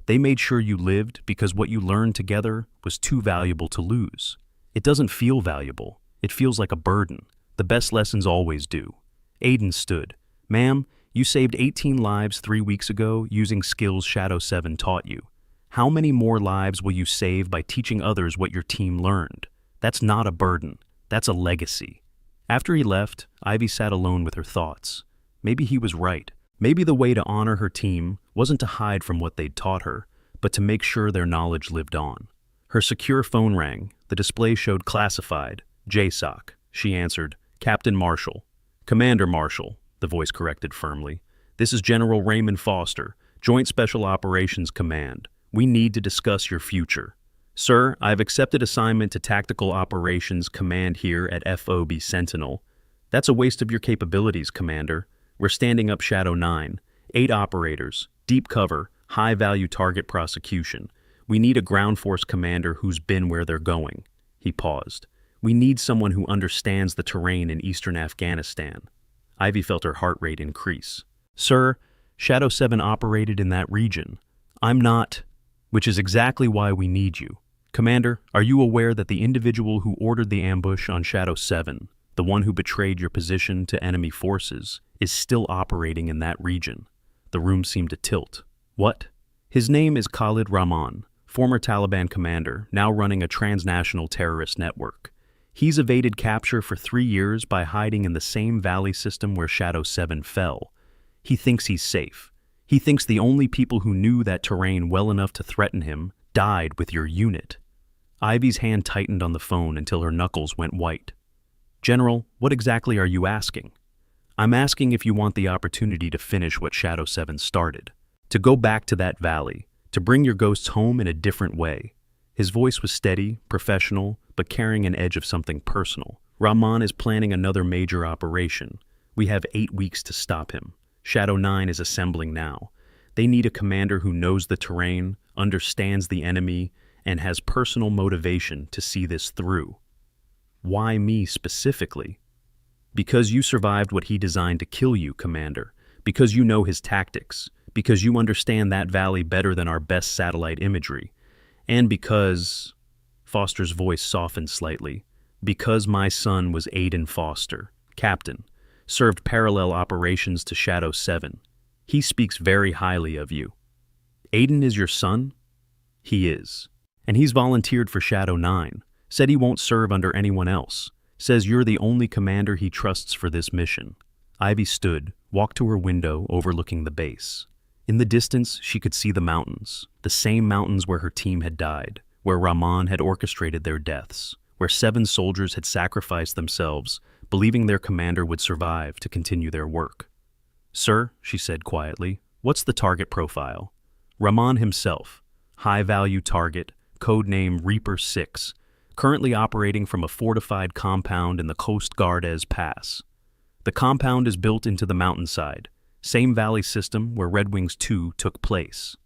They made sure you lived because what you learned together was too valuable to lose. It doesn't feel valuable. It feels like a burden. The best lessons always do. Aiden stood. Ma'am, you saved 18 lives 3 weeks ago using skills Shadow 7 taught you. How many more lives will you save by teaching others what your team learned? That's not a burden. That's a legacy. After he left, Ivy sat alone with her thoughts. Maybe he was right. Maybe the way to honor her team wasn't to hide from what they'd taught her, but to make sure their knowledge lived on. Her secure phone rang. The display showed classified. JSOC. She answered, Captain Marshall. Commander Marshall, the voice corrected firmly. This is General Raymond Foster, Joint Special Operations Command. We need to discuss your future. Sir, I've accepted assignment to Tactical Operations Command here at FOB Sentinel. That's a waste of your capabilities, Commander. We're standing up Shadow 9. 8 operators, deep cover, high-value target prosecution. We need a ground force commander who's been where they're going. He paused. We need someone who understands the terrain in eastern Afghanistan. Ivy felt her heart rate increase. Sir, Shadow 7 operated in that region. I'm not, which is exactly why we need you. Commander, are you aware that the individual who ordered the ambush on Shadow 7, the one who betrayed your position to enemy forces, is still operating in that region? The room seemed to tilt. What? His name is Khalid Rahman, former Taliban commander, now running a transnational terrorist network. He's evaded capture for 3 years by hiding in the same valley system where Shadow 7 fell. He thinks he's safe. He thinks the only people who knew that terrain well enough to threaten him died with your unit. Ivy's hand tightened on the phone until her knuckles went white. General, what exactly are you asking? I'm asking if you want the opportunity to finish what Shadow 7 started. To go back to that valley, to bring your ghosts home in a different way. His voice was steady, professional, but carrying an edge of something personal. Rahman is planning another major operation. We have 8 weeks to stop him. Shadow 9 is assembling now. They need a commander who knows the terrain, understands the enemy, and has personal motivation to see this through. Why me specifically? Because you survived what he designed to kill you, Commander. Because you know his tactics. Because you understand that valley better than our best satellite imagery. And because... Foster's voice softened slightly. Because my son was Aiden Foster, Captain, served parallel operations to Shadow 7. He speaks very highly of you. Aiden is your son? He is. And he's volunteered for Shadow 9. Said he won't serve under anyone else. Says you're the only commander he trusts for this mission. Ivy stood, walked to her window overlooking the base. In the distance, she could see the mountains. The same mountains where her team had died, where Rahman had orchestrated their deaths, where 7 soldiers had sacrificed themselves, believing their commander would survive to continue their work. Sir, she said quietly, what's the target profile? Rahman himself, high-value target, codename Reaper 6, currently operating from a fortified compound in the Coast Guardez Pass. The compound is built into the mountainside, same valley system where Red Wings 2 took place.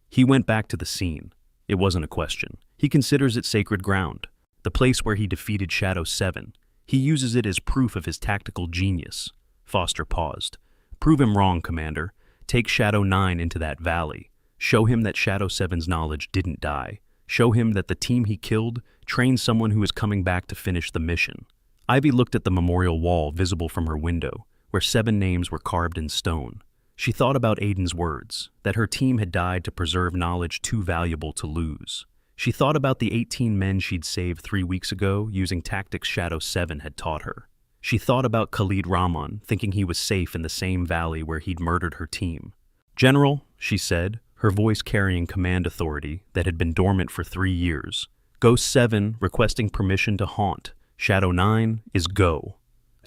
He went back to the scene. It wasn't a question. He considers it sacred ground, the place where he defeated Shadow 7. He uses it as proof of his tactical genius. Foster paused. Prove him wrong, Commander. Take Shadow 9 into that valley. Show him that Shadow 7's knowledge didn't die. Show him that the team he killed trained someone who is coming back to finish the mission. Ivy looked at the memorial wall visible from her window, where 7 names were carved in stone. She thought about Aiden's words, that her team had died to preserve knowledge too valuable to lose. She thought about the 18 men she'd saved 3 weeks ago using tactics Shadow 7 had taught her. She thought about Khalid Rahman, thinking he was safe in the same valley where he'd murdered her team. General, she said, her voice carrying command authority that had been dormant for 3 years. Ghost 7 requesting permission to haunt. Shadow 9 is go.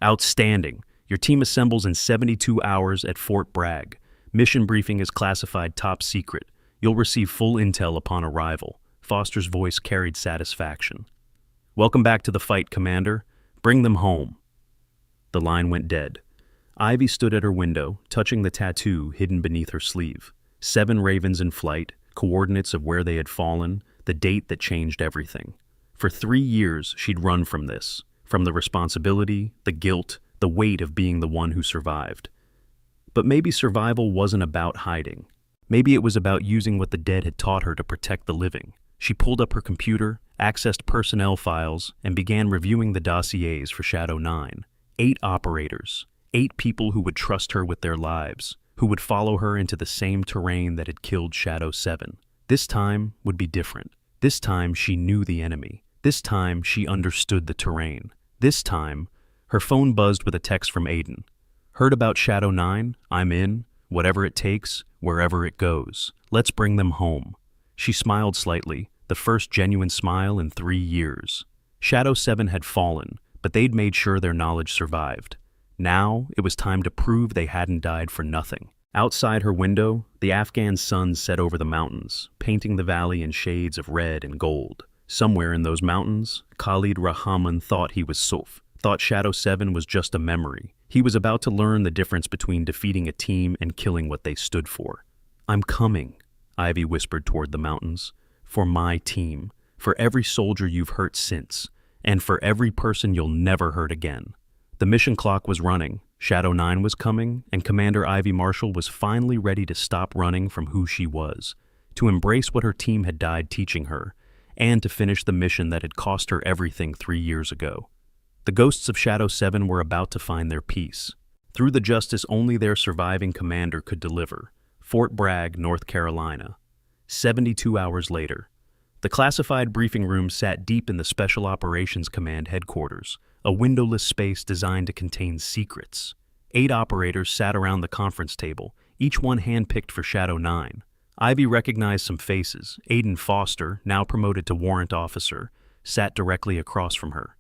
Outstanding. Your team assembles in 72 hours at Fort Bragg. Mission briefing is classified top secret. You'll receive full intel upon arrival. Foster's voice carried satisfaction. Welcome back to the fight, Commander. Bring them home. The line went dead. Ivy stood at her window, touching the tattoo hidden beneath her sleeve. 7 ravens in flight, coordinates of where they had fallen, the date that changed everything. For 3 years, she'd run from this, from the responsibility, the guilt, the weight of being the one who survived. But maybe survival wasn't about hiding. Maybe it was about using what the dead had taught her to protect the living. She pulled up her computer, accessed personnel files, and began reviewing the dossiers for Shadow 9. 8 operators, 8 people who would trust her with their lives, who would follow her into the same terrain that had killed Shadow 7. This time would be different. This time she knew the enemy. This time she understood the terrain. This time, her phone buzzed with a text from Aiden. Heard about Shadow 9? I'm in. Whatever it takes, wherever it goes. Let's bring them home. She smiled slightly, the first genuine smile in 3 years. Shadow 7 had fallen, but they'd made sure their knowledge survived. Now, it was time to prove they hadn't died for nothing. Outside her window, the Afghan sun set over the mountains, painting the valley in shades of red and gold. Somewhere in those mountains, Khalid Rahman thought he was safe, thought Shadow 7 was just a memory. He was about to learn the difference between defeating a team and killing what they stood for. I'm coming, Ivy whispered toward the mountains. For my team, for every soldier you've hurt since, and for every person you'll never hurt again. The mission clock was running, Shadow 9 was coming, and Commander Ivy Marshall was finally ready to stop running from who she was. to embrace what her team had died teaching her, and to finish the mission that had cost her everything 3 years ago. The ghosts of Shadow 7 were about to find their peace, through the justice only their surviving commander could deliver, Fort Bragg, North Carolina. 72 hours later, the classified briefing room sat deep in the Special Operations Command headquarters, a windowless space designed to contain secrets. 8 operators sat around the conference table, each one handpicked for Shadow 9. Ivy recognized some faces. Aiden Foster, now promoted to warrant officer, sat directly across from her.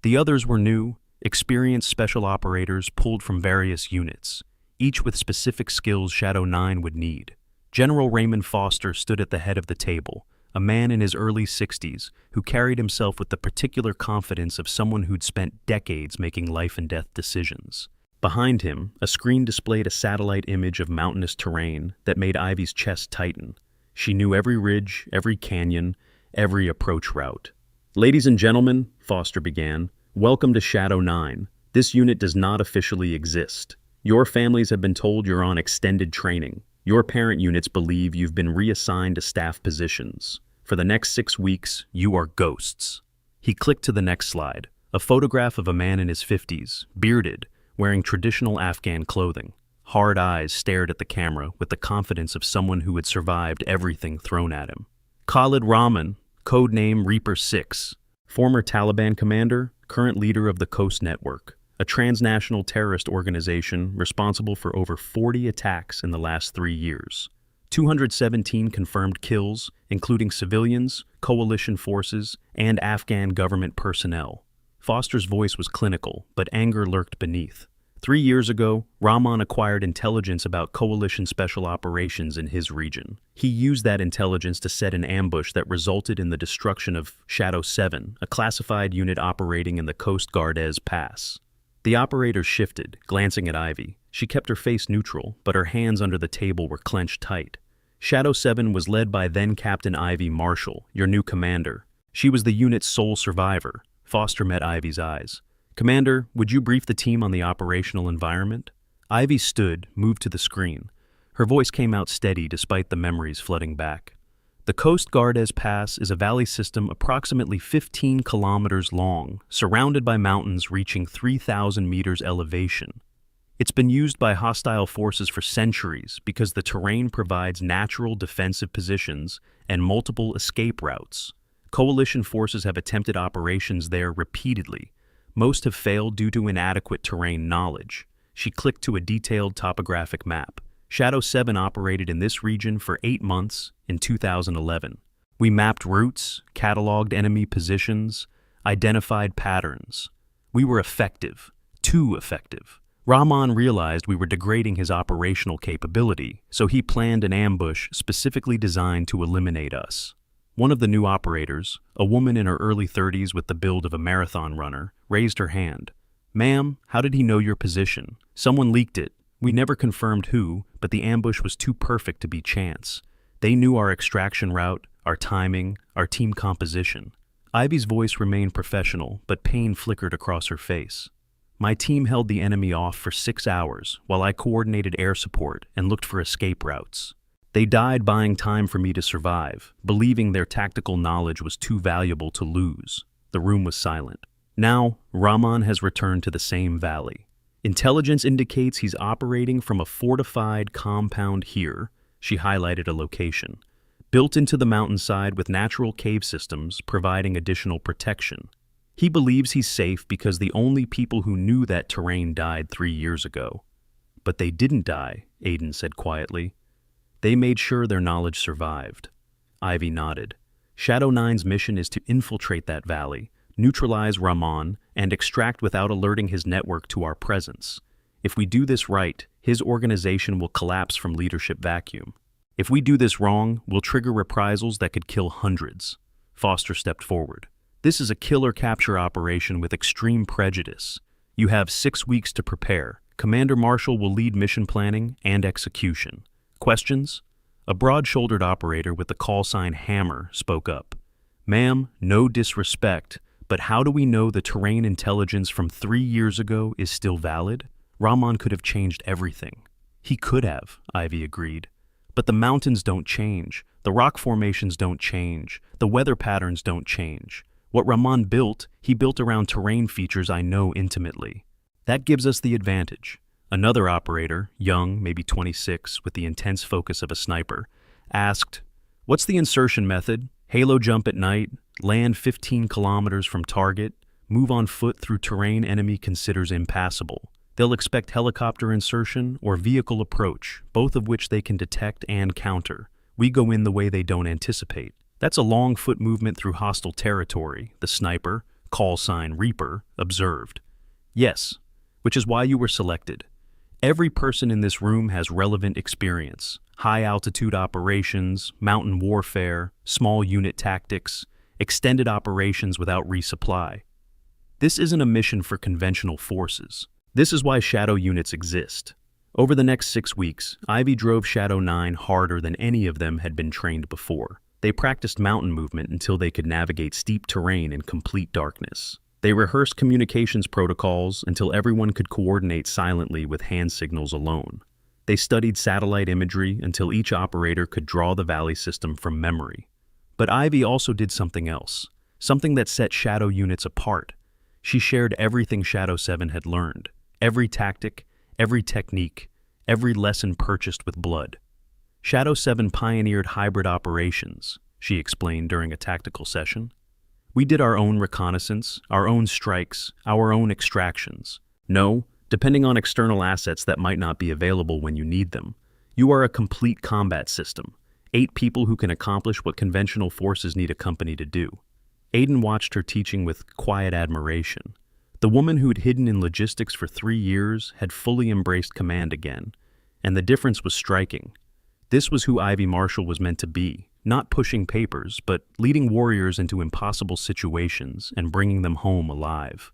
The others were new, experienced special operators pulled from various units, each with specific skills Shadow 9 would need. General Raymond Foster stood at the head of the table, a man in his early 60s who carried himself with the particular confidence of someone who'd spent decades making life-and-death decisions. Behind him, a screen displayed a satellite image of mountainous terrain that made Ivy's chest tighten. She knew every ridge, every canyon, every approach route. "Ladies and gentlemen," Foster began, "welcome to Shadow 9. This unit does not officially exist. Your families have been told you're on extended training. Your parent units believe you've been reassigned to staff positions. For the next 6 weeks, you are ghosts." He clicked to the next slide, a photograph of a man in his 50s, bearded, wearing traditional Afghan clothing. Hard eyes stared at the camera with the confidence of someone who had survived everything thrown at him. Khalid Rahman, codename Reaper 6, former Taliban commander, current leader of the Coast Network, a transnational terrorist organization responsible for over 40 attacks in the last 3 years. 217 confirmed kills, including civilians, coalition forces, and Afghan government personnel. Foster's voice was clinical, but anger lurked beneath. 3 years ago, Rahman acquired intelligence about coalition special operations in his region. He used that intelligence to set an ambush that resulted in the destruction of Shadow 7, a classified unit operating in the Coast Guardez Pass. The operator shifted, glancing at Ivy. She kept her face neutral, but her hands under the table were clenched tight. Shadow 7 was led by then-Captain Ivy Marshall, your new commander. She was the unit's sole survivor. Foster met Ivy's eyes. "Commander, would you brief the team on the operational environment?" Ivy stood, moved to the screen. Her voice came out steady despite the memories flooding back. "The Coast Guardez Pass is a valley system approximately 15 kilometers long, surrounded by mountains reaching 3,000 meters elevation. It's been used by hostile forces for centuries because the terrain provides natural defensive positions and multiple escape routes. Coalition forces have attempted operations there repeatedly. Most have failed due to inadequate terrain knowledge." She clicked to a detailed topographic map. "Shadow 7 operated in this region for 8 months in 2011. We mapped routes, cataloged enemy positions, identified patterns. We were effective, too effective. Rahman realized we were degrading his operational capability, so he planned an ambush specifically designed to eliminate us." One of the new operators, a woman in her early 30s with the build of a marathon runner, raised her hand. "Ma'am, how did he know your position? Someone leaked it. We never confirmed who, but the ambush was too perfect to be chance. They knew our extraction route, our timing, our team composition." Ivy's voice remained professional, but pain flickered across her face. "My team held the enemy off for 6 hours while I coordinated air support and looked for escape routes. They died buying time for me to survive, believing their tactical knowledge was too valuable to lose." The room was silent. Now, Rahman has returned to the same valley. "Intelligence indicates he's operating from a fortified compound here." She highlighted a location. "Built into the mountainside with natural cave systems providing additional protection. He believes he's safe because the only people who knew that terrain died 3 years ago." "But they didn't die," Aiden said quietly. "They made sure their knowledge survived." Ivy nodded. "Shadow 9's mission is to infiltrate that valley, neutralize Rahman, and extract without alerting his network to our presence. If we do this right, his organization will collapse from leadership vacuum. If we do this wrong, we'll trigger reprisals that could kill hundreds." Foster stepped forward. "This is a killer capture operation with extreme prejudice. You have 6 weeks to prepare. Commander Marshall will lead mission planning and execution. Questions?" A broad-shouldered operator with the call sign Hammer spoke up. "Ma'am, no disrespect, but how do we know the terrain intelligence from 3 years ago is still valid? Rahman could have changed everything." "He could have," Ivy agreed. But the mountains don't change, the rock formations don't change, the weather patterns don't change. What Rahman built, he built around terrain features I know intimately. That gives us the advantage. Another operator, young, maybe 26, with the intense focus of a sniper, asked, "What's the insertion method? Halo jump at night, land 15 kilometers from target, move on foot through terrain enemy considers impassable. They'll expect helicopter insertion or vehicle approach, both of which they can detect and counter. We go in the way they don't anticipate. That's a long foot movement through hostile territory," the sniper, call sign Reaper, observed. "Yes, which is why you were selected. Every person in this room has relevant experience. High-altitude operations, mountain warfare, small unit tactics, extended operations without resupply. This isn't a mission for conventional forces. This is why Shadow units exist." Over the next 6 weeks, Ivy drove Shadow 9 harder than any of them had been trained before. They practiced mountain movement until they could navigate steep terrain in complete darkness. They rehearsed communications protocols until everyone could coordinate silently with hand signals alone. They studied satellite imagery until each operator could draw the valley system from memory. But Ivy also did something else, something that set Shadow units apart. She shared everything Shadow 7 had learned, every tactic, every technique, every lesson purchased with blood. Shadow 7 pioneered hybrid operations, she explained during a tactical session. "We did our own reconnaissance, our own strikes, our own extractions. No, depending on external assets that might not be available when you need them. You are a complete combat system, 8 people who can accomplish what conventional forces need a company to do." Aiden watched her teaching with quiet admiration. The woman who'd hidden in logistics for 3 years had fully embraced command again, and the difference was striking. This was who Ivy Marshall was meant to be, not pushing papers, but leading warriors into impossible situations and bringing them home alive.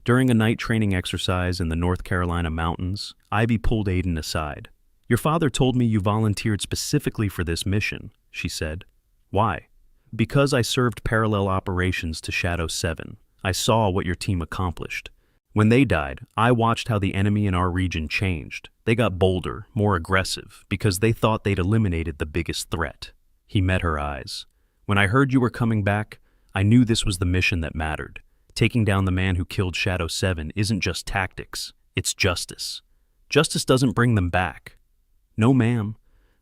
During a night training exercise in the North Carolina mountains, Ivy pulled Aiden aside. "Your father told me you volunteered specifically for this mission," she said. "Why?" "Because I served parallel operations to Shadow 7. I saw what your team accomplished. When they died, I watched how the enemy in our region changed. They got bolder, more aggressive, because they thought they'd eliminated the biggest threat." He met her eyes. "When I heard you were coming back, I knew this was the mission that mattered. Taking down the man who killed Shadow 7 isn't just tactics, it's justice. Justice doesn't bring them back." "No, ma'am,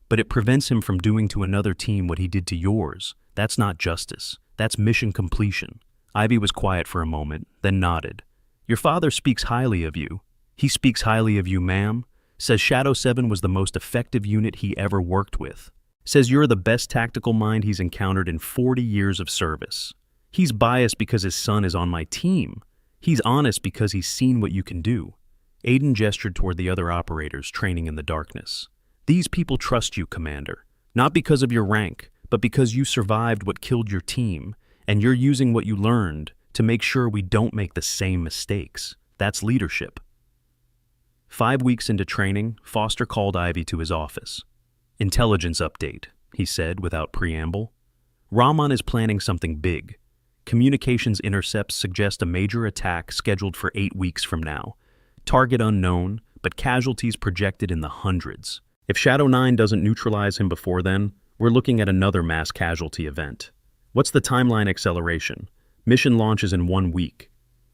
but it prevents him from doing to another team what he did to yours. That's not justice. That's mission completion." Ivy was quiet for a moment, then nodded. "Your father speaks highly of you." "He speaks highly of you, ma'am. Says Shadow 7 was the most effective unit he ever worked with. Says you're the best tactical mind he's encountered in 40 years of service. He's biased because his son is on my team. He's honest because he's seen what you can do." Aiden gestured toward the other operators training in the darkness. "These people trust you, Commander. Not because of your rank, but because you survived what killed your team, and you're using what you learned to make sure we don't make the same mistakes. That's leadership." 5 weeks into training, Foster called Ivy to his office. "Intelligence update," he said without preamble. "Rahman is planning something big. Communications intercepts suggest a major attack scheduled for 8 weeks from now. Target unknown, but casualties projected in the hundreds. If Shadow 9 doesn't neutralize him before then, we're looking at another mass casualty event. What's the timeline acceleration? Mission launches in 1 week.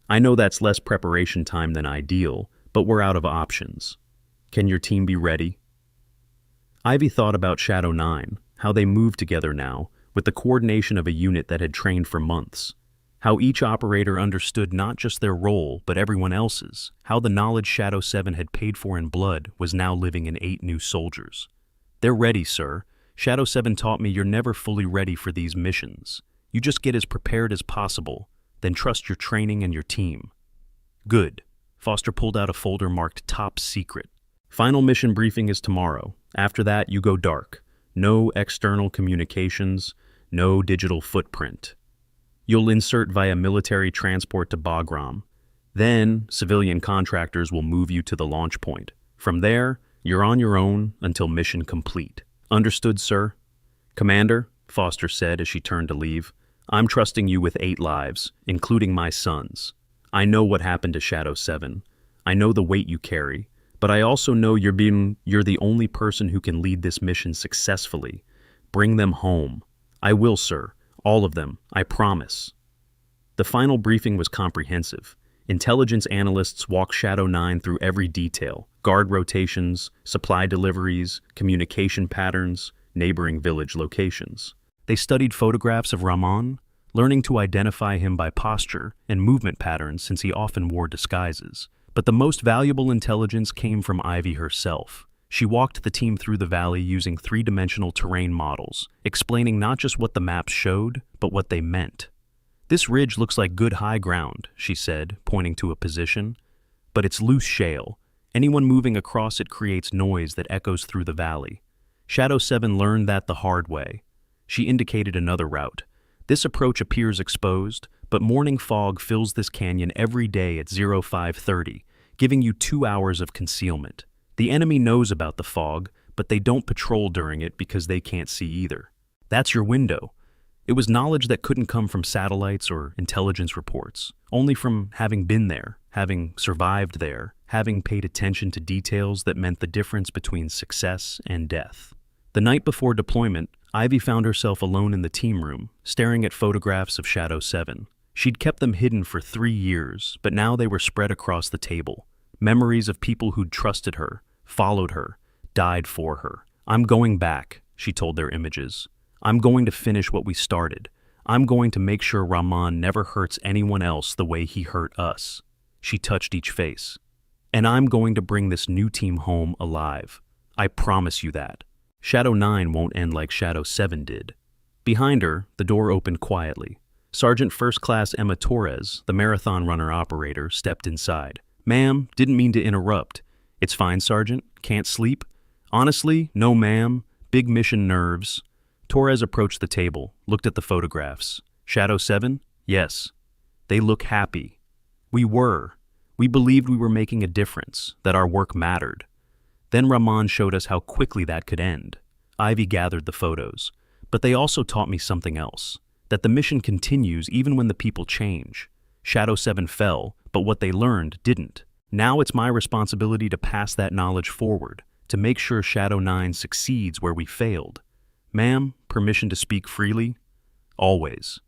I know that's less preparation time than ideal, but we're out of options. Can your team be ready?" Ivy thought about Shadow 9, how they moved together now, with the coordination of a unit that had trained for months. How each operator understood not just their role, but everyone else's. How the knowledge Shadow 7 had paid for in blood was now living in 8 new soldiers. "They're ready, sir. Shadow 7 taught me you're never fully ready for these missions. You just get as prepared as possible, then trust your training and your team." "Good." Foster pulled out a folder marked Top Secret. "Final mission briefing is tomorrow. After that, you go dark. No external communications, no digital footprint. You'll insert via military transport to Bagram. Then, civilian contractors will move you to the launch point. From there, you're on your own until mission complete. Understood, sir?" "Commander," Foster said as she turned to leave, "I'm trusting you with 8 lives, including my son's. I know what happened to Shadow 7. I know the weight you carry, But I also know you're the only person who can lead this mission successfully. Bring them home. I will, sir. All of them. I promise. The final briefing was comprehensive. Intelligence analysts walked Shadow 9 through every detail: guard rotations, supply deliveries, communication patterns, neighboring village locations. They studied photographs of Rahman, learning to identify him by posture and movement patterns since he often wore disguises. But the most valuable intelligence came from Ivy herself. She walked the team through the valley using three-dimensional terrain models, explaining not just what the maps showed, but what they meant. "This ridge looks like good high ground," she said, pointing to a position. "But it's loose shale. Anyone moving across it creates noise that echoes through the valley." Shadow 7 learned that the hard way. She indicated another route. "This approach appears exposed, but morning fog fills this canyon every day at 0530, giving you 2 hours of concealment. The enemy knows about the fog, but they don't patrol during it because they can't see either. That's your window." It was knowledge that couldn't come from satellites or intelligence reports, only from having been there, having survived there, having paid attention to details that meant the difference between success and death. The night before deployment, Ivy found herself alone in the team room, staring at photographs of Shadow 7. She'd kept them hidden for 3 years, but now they were spread across the table. Memories of people who'd trusted her, followed her, died for her. "I'm going back," she told their images. "I'm going to finish what we started. I'm going to make sure Rahman never hurts anyone else the way he hurt us." She touched each face. "And I'm going to bring this new team home alive. I promise you that. Shadow 9 won't end like Shadow 7 did." Behind her, the door opened quietly. Sergeant First Class Emma Torres, the marathon runner operator, stepped inside. "Ma'am, didn't mean to interrupt." "It's fine, Sergeant. Can't sleep?" "Honestly, no, ma'am. Big mission nerves." Torres approached the table, looked at the photographs. "Shadow 7? Yes. They look happy. We were. We believed we were making a difference, that our work mattered." Then Rahman showed us how quickly that could end. Ivy gathered the photos. "But they also taught me something else. That the mission continues even when the people change. Shadow 7 fell, but what they learned didn't. Now it's my responsibility to pass that knowledge forward, to make sure Shadow 9 succeeds where we failed." "Ma'am, permission to speak freely?" "Always.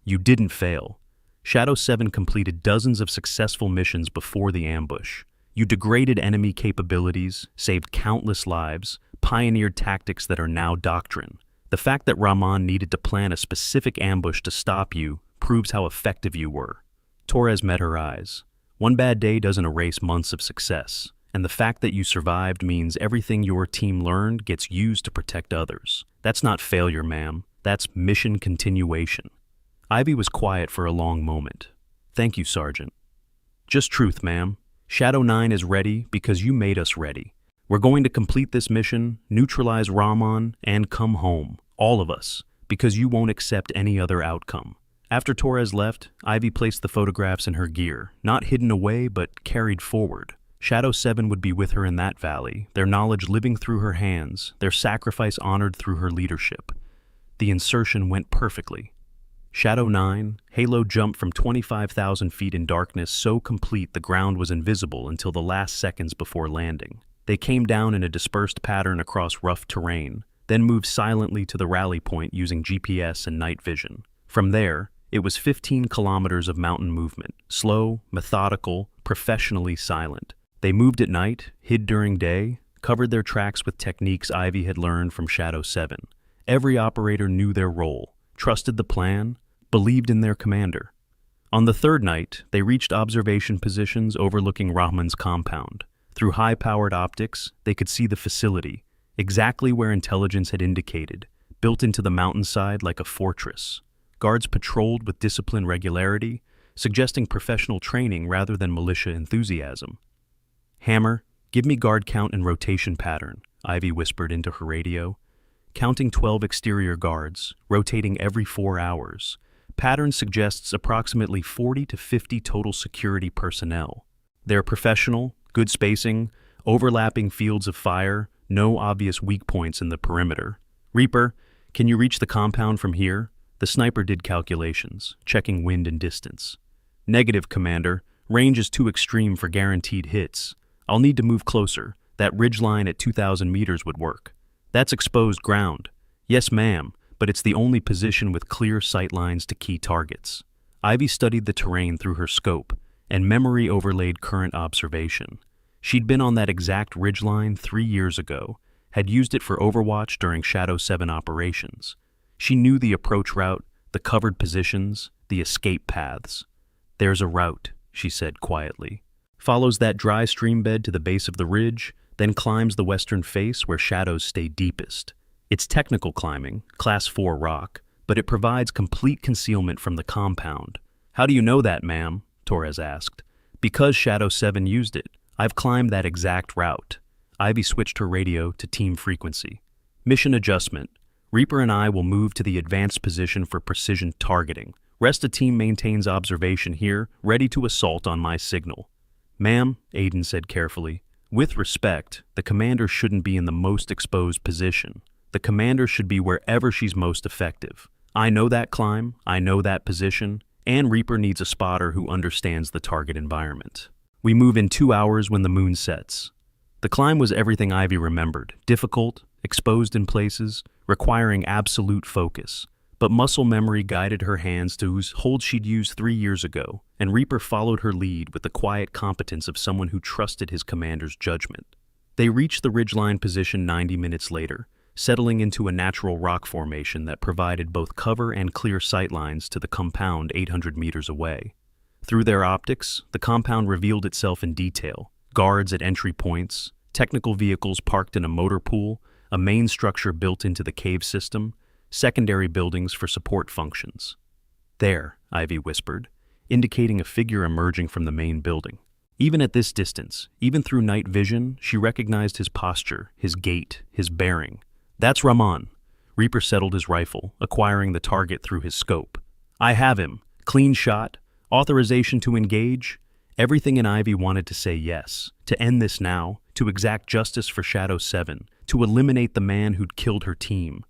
You didn't fail. Shadow 7 completed dozens of successful missions before the ambush. You degraded enemy capabilities, saved countless lives, pioneered tactics that are now doctrine. The fact that Rahman needed to plan a specific ambush to stop you proves how effective you were." Torres met her eyes. "One bad day doesn't erase months of success, and the fact that you survived means everything your team learned gets used to protect others. That's not failure, ma'am. That's mission continuation." Ivy was quiet for a long moment. "Thank you, Sergeant." "Just truth, ma'am. Shadow 9 is ready because you made us ready. We're going to complete this mission, neutralize Rahman, and come home. All of us, because you won't accept any other outcome." After Torres left, Ivy placed the photographs in her gear, not hidden away but carried forward. Shadow 7 would be with her in that valley, their knowledge living through her hands, their sacrifice honored through her leadership. The insertion went perfectly. Shadow 9, Halo jumped from 25,000 feet in darkness so complete the ground was invisible until the last seconds before landing. They came down in a dispersed pattern across rough terrain, then moved silently to the rally point using GPS and night vision. From there, it was 15 kilometers of mountain movement, slow, methodical, professionally silent. They moved at night, hid during day, covered their tracks with techniques Ivy had learned from Shadow 7. Every operator knew their role, trusted the plan, believed in their commander. On the third night, they reached observation positions overlooking Rahman's compound. Through high-powered optics, they could see the facility, exactly where intelligence had indicated, built into the mountainside like a fortress. Guards patrolled with disciplined regularity, suggesting professional training rather than militia enthusiasm. "Hammer, give me guard count and rotation pattern," Ivy whispered into her radio. "Counting 12 exterior guards, rotating every 4 hours. Pattern suggests approximately 40 to 50 total security personnel. They're professional, good spacing, overlapping fields of fire, no obvious weak points in the perimeter. Reaper, can you reach the compound from here?" The sniper did calculations, checking wind and distance. "Negative, Commander. Range is too extreme for guaranteed hits." I'll need to move closer. That ridgeline at 2,000 meters would work. That's exposed ground. Yes, ma'am, but it's the only position with clear sight lines to key targets. Ivy studied the terrain through her scope, and memory overlaid current observation. She'd been on that exact ridgeline 3 years ago, had used it for Overwatch during Shadow 7 operations. She knew the approach route, the covered positions, the escape paths. There's a route, she said quietly. Follows that dry stream bed to the base of the ridge, then climbs the western face where shadows stay deepest. It's technical climbing, Class 4 rock, but it provides complete concealment from the compound. How do you know that, ma'am? Torres asked. Because Shadow 7 used it. I've climbed that exact route. Ivy switched her radio to team frequency. Mission adjustment. Reaper and I will move to the advanced position for precision targeting. Rest of team maintains observation here, ready to assault on my signal. Ma'am, Aiden said carefully, with respect, the commander shouldn't be in the most exposed position. The commander should be wherever she's most effective. I know that climb, I know that position, and Reaper needs a spotter who understands the target environment. We move in 2 hours when the moon sets. The climb was everything Ivy remembered, difficult, exposed in places, requiring absolute focus. But muscle memory guided her hands to whose hold she'd used 3 years ago, and Reaper followed her lead with the quiet competence of someone who trusted his commander's judgment. They reached the ridgeline position 90 minutes later, settling into a natural rock formation that provided both cover and clear sightlines to the compound 800 meters away. Through their optics, the compound revealed itself in detail. Guards at entry points, technical vehicles parked in a motor pool, a main structure built into the cave system, secondary buildings for support functions. There, Ivy whispered, indicating a figure emerging from the main building. Even at this distance, even through night vision, she recognized his posture, his gait, his bearing. That's Rahman. Reaper settled his rifle, acquiring the target through his scope. I have him. Clean shot. Authorization to engage. Everything in Ivy wanted to say yes, to end this now, to exact justice for Shadow 7, to eliminate the man who'd killed her team.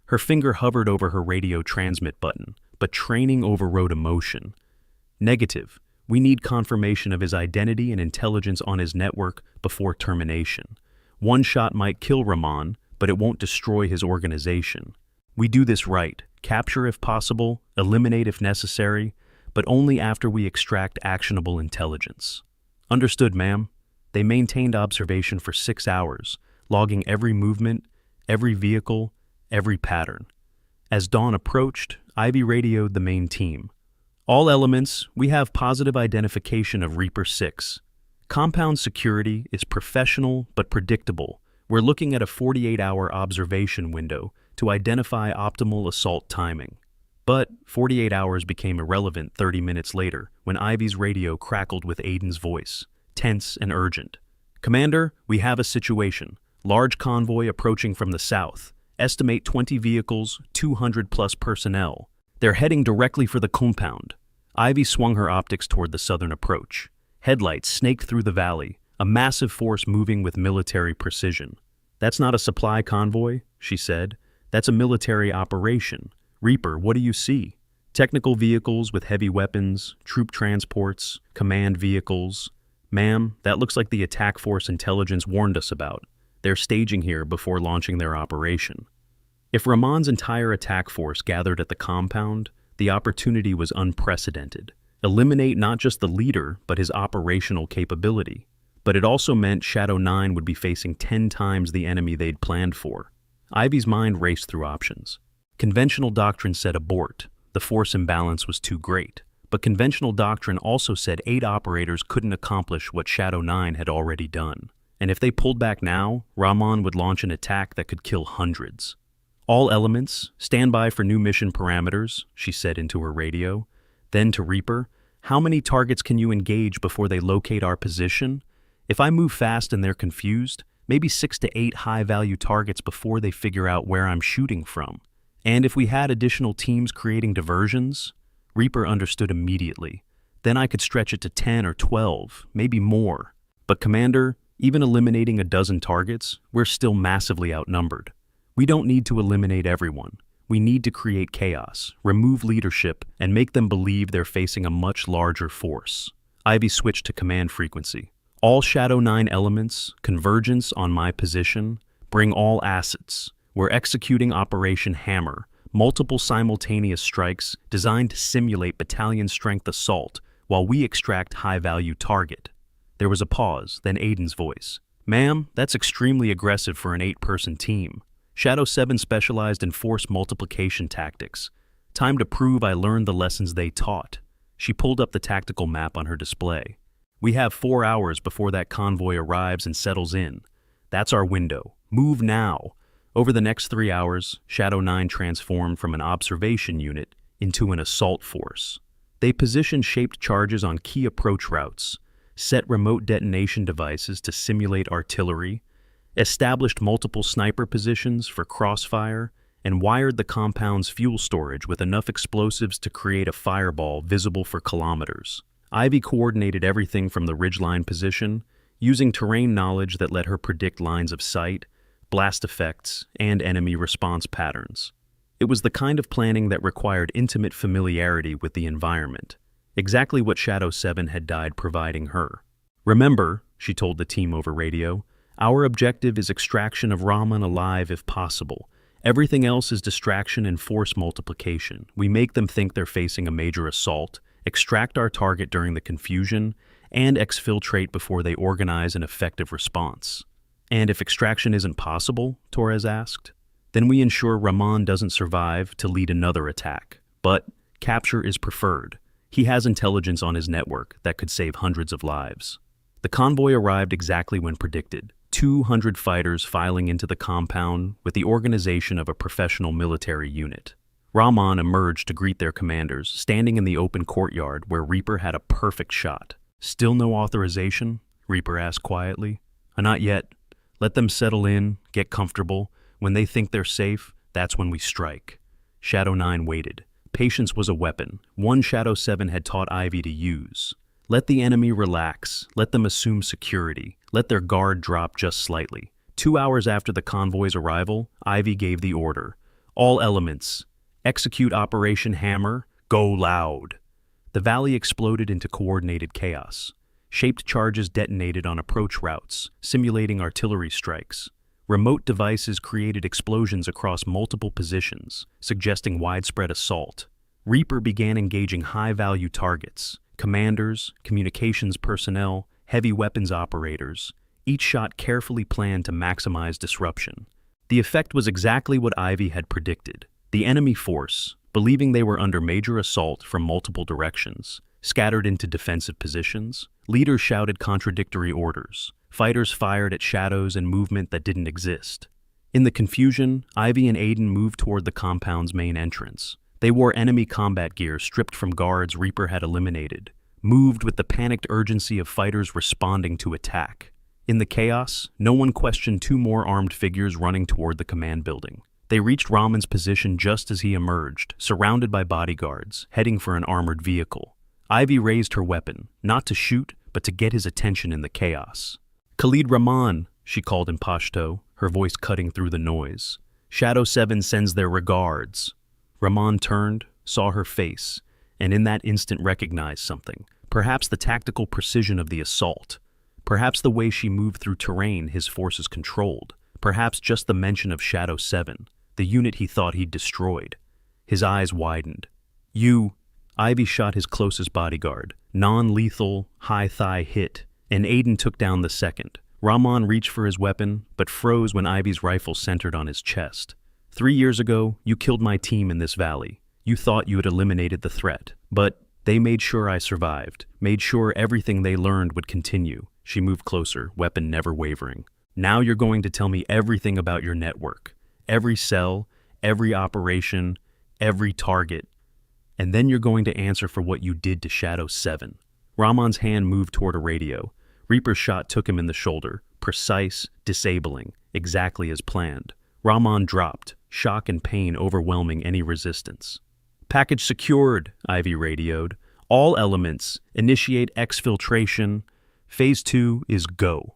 Her finger hovered over her radio transmit button, but training overrode emotion. Negative. We need confirmation of his identity and intelligence on his network before termination. One shot might kill Rahman, but it won't destroy his organization. We do this right. Capture if possible, eliminate if necessary, but only after we extract actionable intelligence. Understood, ma'am. They maintained observation for 6 hours, logging every movement, every vehicle, every pattern. As dawn approached, Ivy radioed the main team. All elements, we have positive identification of Reaper 6. Compound security is professional but predictable. We're looking at a 48-hour observation window to identify optimal assault timing. But 48 hours became irrelevant 30 minutes later when Ivy's radio crackled with Aiden's voice, tense and urgent. Commander, we have a situation. Large convoy approaching from the south. Estimate 20 vehicles, 200+ personnel. They're heading directly for the compound. Ivy swung her optics toward the southern approach. Headlights snaked through the valley, a massive force moving with military precision. That's not a supply convoy, she said. That's a military operation. Reaper, what do you see? Technical vehicles with heavy weapons, troop transports, command vehicles. Ma'am, that looks like the attack force intelligence warned us about. They're staging here before launching their operation. If Rahman's entire attack force gathered at the compound, the opportunity was unprecedented. Eliminate not just the leader, but his operational capability. But it also meant Shadow 9 would be facing 10 times the enemy they'd planned for. Ivy's mind raced through options. Conventional doctrine said abort. The force imbalance was too great. But conventional doctrine also said 8 operators couldn't accomplish what Shadow 9 had already done. And if they pulled back now, Rahman would launch an attack that could kill hundreds. All elements, stand by for new mission parameters, she said into her radio. Then to Reaper, how many targets can you engage before they locate our position? If I move fast and they're confused, maybe 6 to 8 high-value targets before they figure out where I'm shooting from. And if we had additional teams creating diversions, Reaper understood immediately. Then I could stretch it to 10 or 12, maybe more. But Commander, even eliminating a dozen targets, we're still massively outnumbered. We don't need to eliminate everyone. We need to create chaos, remove leadership, and make them believe they're facing a much larger force. Ivy switched to command frequency. All Shadow 9 elements, convergence on my position, bring all assets. We're executing Operation Hammer, multiple simultaneous strikes designed to simulate battalion strength assault while we extract high-value target. There was a pause, then Aiden's voice. Ma'am, that's extremely aggressive for an 8-person team. Shadow 7 specialized in force multiplication tactics. Time to prove I learned the lessons they taught. She pulled up the tactical map on her display. We have 4 hours before that convoy arrives and settles in. That's our window. Move now. Over the next 3 hours, Shadow 9 transformed from an observation unit into an assault force. They positioned shaped charges on key approach routes, set remote detonation devices to simulate artillery, established multiple sniper positions for crossfire, and wired the compound's fuel storage with enough explosives to create a fireball visible for kilometers. Ivy coordinated everything from the ridgeline position, using terrain knowledge that let her predict lines of sight, blast effects, and enemy response patterns. It was the kind of planning that required intimate familiarity with the environment, exactly what Shadow 7 had died providing her. Remember, she told the team over radio, our objective is extraction of Rahman alive if possible. Everything else is distraction and force multiplication. We make them think they're facing a major assault, extract our target during the confusion, and exfiltrate before they organize an effective response. And if extraction isn't possible, Torres asked, then we ensure Rahman doesn't survive to lead another attack. But capture is preferred. He has intelligence on his network that could save hundreds of lives. The convoy arrived exactly when predicted. 200 fighters filing into the compound with the organization of a professional military unit. Rahman emerged to greet their commanders, standing in the open courtyard where Reaper had a perfect shot. Still no authorization? Reaper asked quietly. Not yet. Let them settle in, get comfortable. When they think they're safe, that's when we strike. Shadow 9 waited. Patience was a weapon, one Shadow 7 had taught Ivy to use. Let the enemy relax, let them assume security, let their guard drop just slightly. 2 hours after the convoy's arrival, Ivy gave the order. All elements, execute Operation Hammer, go loud. The valley exploded into coordinated chaos. Shaped charges detonated on approach routes, simulating artillery strikes. Remote devices created explosions across multiple positions, suggesting widespread assault. Reaper began engaging high-value targets, commanders, communications personnel, heavy weapons operators, each shot carefully planned to maximize disruption. The effect was exactly what Ivy had predicted. The enemy force, believing they were under major assault from multiple directions, scattered into defensive positions. Leaders shouted contradictory orders. Fighters fired at shadows and movement that didn't exist. In the confusion, Ivy and Aiden moved toward the compound's main entrance. They wore enemy combat gear stripped from guards Reaper had eliminated, moved with the panicked urgency of fighters responding to attack. In the chaos, no one questioned 2 more armed figures running toward the command building. They reached Rahman's position just as he emerged, surrounded by bodyguards, heading for an armored vehicle. Ivy raised her weapon, not to shoot, but to get his attention in the chaos. Khalid Rahman, she called in Pashto, her voice cutting through the noise. Shadow 7 sends their regards. Rahman turned, saw her face, and in that instant recognized something. Perhaps the tactical precision of the assault. Perhaps the way she moved through terrain his forces controlled. Perhaps just the mention of Shadow 7, the unit he thought he'd destroyed. His eyes widened. You... Ivy shot his closest bodyguard. Non-lethal, high-thigh hit, and Aiden took down the second. Rahman reached for his weapon, but froze when Ivy's rifle centered on his chest. 3 years ago, you killed my team in this valley. You thought you had eliminated the threat, but they made sure I survived, made sure everything they learned would continue. She moved closer, weapon never wavering. Now you're going to tell me everything about your network. Every cell, every operation, every target. And then you're going to answer for what you did to Shadow 7. Rahman's hand moved toward a radio. Reaper's shot took him in the shoulder, precise, disabling, exactly as planned. Rahman dropped, shock and pain overwhelming any resistance. Package secured, Ivy radioed. All elements, initiate exfiltration. Phase 2 is go.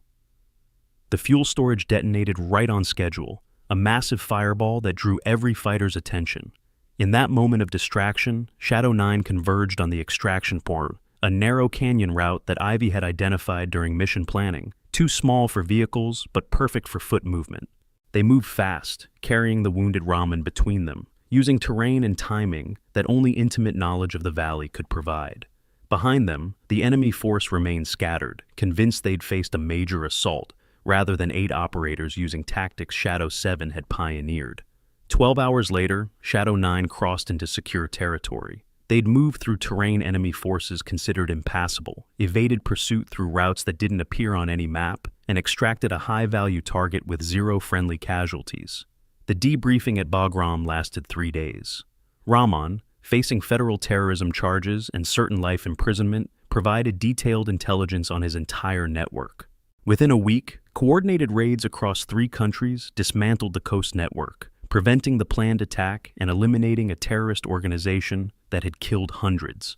The fuel storage detonated right on schedule, a massive fireball that drew every fighter's attention. In that moment of distraction, Shadow 9 converged on the extraction point a narrow canyon route that Ivy had identified during mission planning, too small for vehicles but perfect for foot movement. They moved fast, carrying the wounded Raman between them, using terrain and timing that only intimate knowledge of the valley could provide. Behind them, the enemy force remained scattered, convinced they'd faced a major assault, rather than 8 operators using tactics Shadow 7 had pioneered. 12 hours later, Shadow 9 crossed into secure territory. They'd moved through terrain enemy forces considered impassable, evaded pursuit through routes that didn't appear on any map, and extracted a high-value target with 0 friendly casualties. The debriefing at Bagram lasted 3 days. Rahman, facing federal terrorism charges and certain life imprisonment, provided detailed intelligence on his entire network. Within a week, coordinated raids across 3 countries dismantled the Coast network, preventing the planned attack and eliminating a terrorist organization that had killed hundreds.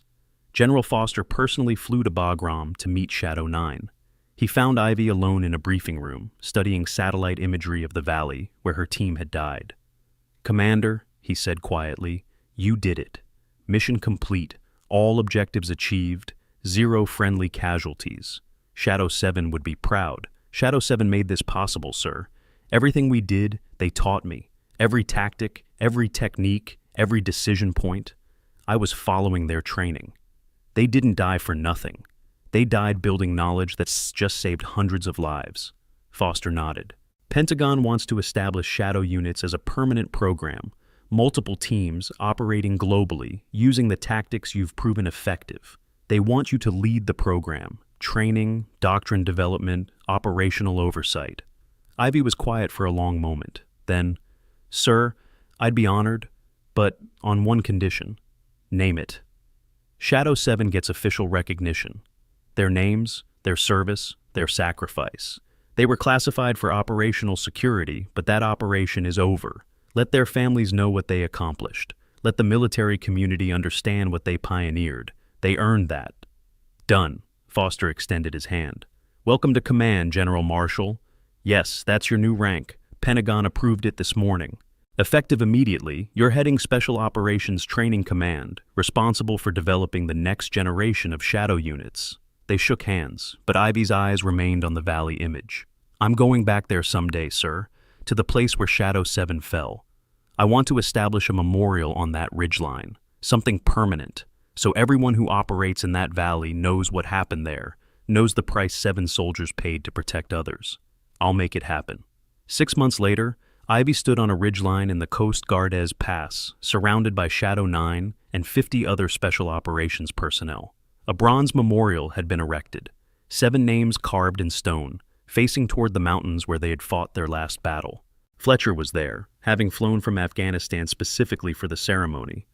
General Foster personally flew to Bagram to meet Shadow 9. He found Ivy alone in a briefing room, studying satellite imagery of the valley where her team had died. "Commander," he said quietly, "you did it. Mission complete, all objectives achieved, 0 friendly casualties. Shadow 7 would be proud. Shadow 7 made this possible, sir. Everything we did, they taught me. Every tactic, every technique, every decision point. I was following their training. They didn't die for nothing. They died building knowledge that's just saved hundreds of lives." Foster nodded. "Pentagon wants to establish shadow units as a permanent program, multiple teams operating globally, using the tactics you've proven effective. They want you to lead the program, training, doctrine development, operational oversight." Ivy was quiet for a long moment. Then, "Sir, I'd be honored, but on one condition." "Name it." "Shadow 7 gets official recognition. Their names, their service, their sacrifice. They were classified for operational security, but that operation is over. Let their families know what they accomplished. Let the military community understand what they pioneered. They earned that." "Done." Foster extended his hand. "Welcome to command, General Marshal. Yes, that's your new rank. Pentagon approved it this morning. Effective immediately, you're heading Special Operations Training Command, responsible for developing the next generation of shadow units." They shook hands, but Ivy's eyes remained on the valley image. "I'm going back there someday, sir, to the place where Shadow 7 fell. I want to establish a memorial on that ridgeline, something permanent, so everyone who operates in that valley knows what happened there, knows the price 7 soldiers paid to protect others. I'll make it happen." 6 months later, Ivy stood on a ridgeline in the Coast Guardez Pass, surrounded by Shadow 9 and 50 other special operations personnel. A bronze memorial had been erected, 7 names carved in stone, facing toward the mountains where they had fought their last battle. Fletcher was there, having flown from Afghanistan specifically for the ceremony.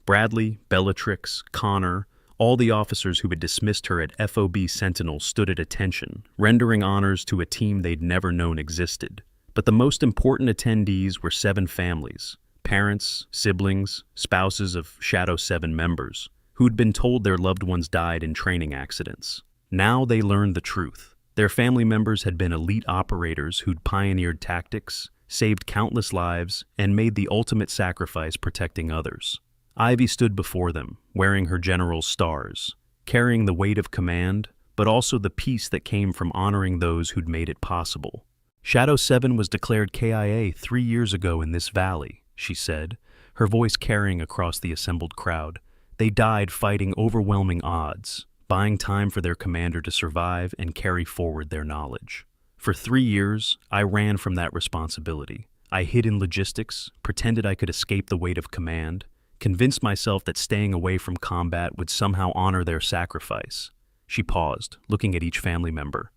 Bradley, Bellatrix, Connor, all the officers who had dismissed her at FOB Sentinel stood at attention, rendering honors to a team they'd never known existed. But the most important attendees were 7 families, parents, siblings, spouses of Shadow 7 members, who'd been told their loved ones died in training accidents. Now they learned the truth. Their family members had been elite operators who'd pioneered tactics, saved countless lives, and made the ultimate sacrifice protecting others. Ivy stood before them, wearing her general's stars, carrying the weight of command, but also the peace that came from honoring those who'd made it possible. "Shadow 7 was declared KIA 3 years ago in this valley," she said, her voice carrying across the assembled crowd. "They died fighting overwhelming odds, buying time for their commander to survive and carry forward their knowledge. For 3 years, I ran from that responsibility. I hid in logistics, pretended I could escape the weight of command, convinced myself that staying away from combat would somehow honor their sacrifice." She paused, looking at each family member.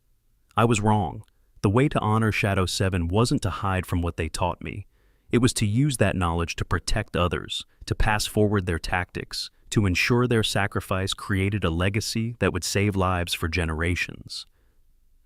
"I was wrong. The way to honor Shadow 7 wasn't to hide from what they taught me. It was to use that knowledge to protect others, to pass forward their tactics, to ensure their sacrifice created a legacy that would save lives for generations."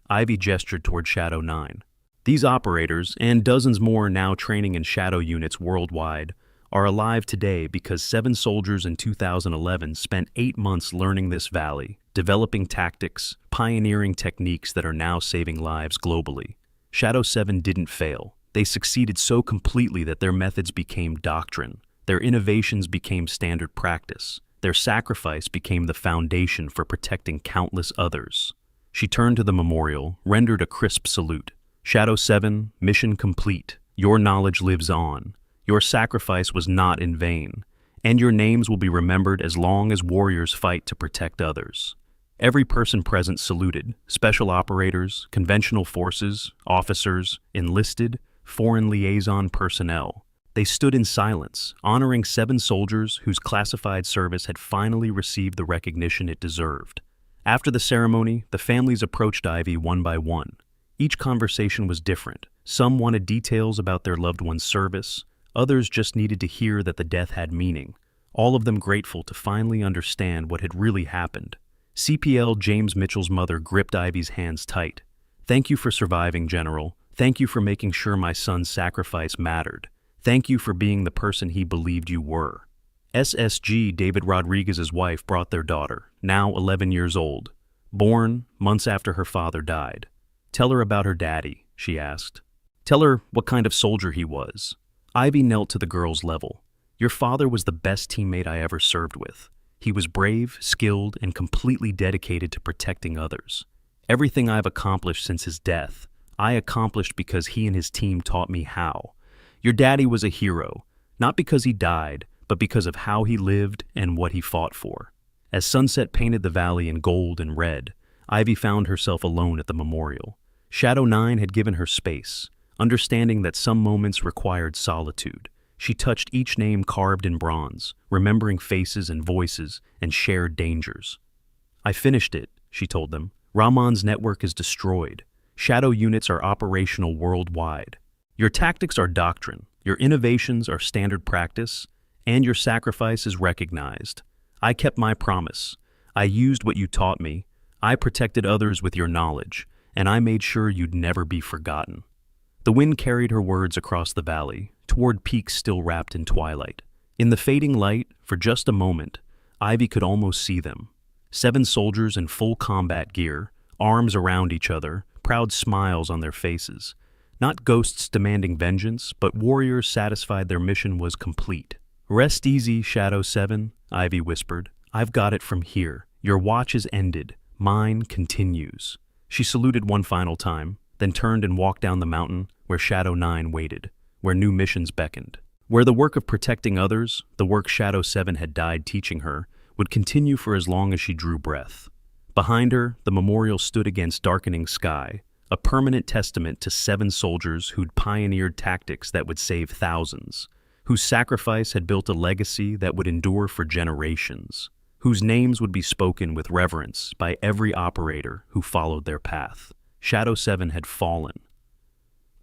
Ivy gestured toward Shadow 9. "These operators, and dozens more now training in shadow units worldwide, are alive today because 7 soldiers in 2011 spent 8 months learning this valley, developing tactics, pioneering techniques that are now saving lives globally. Shadow 7 didn't fail. They succeeded so completely that their methods became doctrine. Their innovations became standard practice. Their sacrifice became the foundation for protecting countless others. She turned to the memorial, rendered a crisp salute. Shadow 7, mission complete. Your knowledge lives on. Your sacrifice was not in vain, and your names will be remembered as long as warriors fight to protect others. Every person present saluted: special operators, conventional forces, officers, enlisted, foreign liaison personnel. They stood in silence, honoring 7 soldiers whose classified service had finally received the recognition it deserved. After the ceremony, the families approached Ivy one by one. Each conversation was different. Some wanted details about their loved one's service. Others just needed to hear that the death had meaning. All of them grateful to finally understand what had really happened. CPL James Mitchell's mother gripped Ivy's hands tight. "Thank you for surviving, General. Thank you for making sure my son's sacrifice mattered. Thank you for being the person he believed you were." SSG David Rodriguez's wife brought their daughter, now 11 years old, born months after her father died. "Tell her about her daddy," she asked. "Tell her what kind of soldier he was." Ivy knelt to the girl's level. "Your father was the best teammate I ever served with. He was brave, skilled, and completely dedicated to protecting others. Everything I've accomplished since his death, I accomplished because he and his team taught me how. Your daddy was a hero, not because he died, but because of how he lived and what he fought for." As sunset painted the valley in gold and red, Ivy found herself alone at the memorial. Shadow 9 had given her space, understanding that some moments required solitude. She touched each name carved in bronze, remembering faces and voices and shared dangers. "I finished it," she told them. "Rahman's network is destroyed. Shadow units are operational worldwide. Your tactics are doctrine, your innovations are standard practice, and your sacrifice is recognized. I kept my promise. I used what you taught me. I protected others with your knowledge, and I made sure you'd never be forgotten." The wind carried her words across the valley, toward peaks still wrapped in twilight. In the fading light, for just a moment, Ivy could almost see them. 7 soldiers in full combat gear, arms around each other, proud smiles on their faces. Not ghosts demanding vengeance, but warriors satisfied their mission was complete. "Rest easy, Shadow 7, Ivy whispered. "I've got it from here. Your watch is ended. Mine continues." She saluted one final time, then turned and walked down the mountain where Shadow 9 waited, where new missions beckoned. Where the work of protecting others, the work Shadow 7 had died teaching her, would continue for as long as she drew breath. Behind her, the memorial stood against darkening sky, a permanent testament to 7 soldiers who'd pioneered tactics that would save thousands, whose sacrifice had built a legacy that would endure for generations, whose names would be spoken with reverence by every operator who followed their path. Shadow 7 had fallen.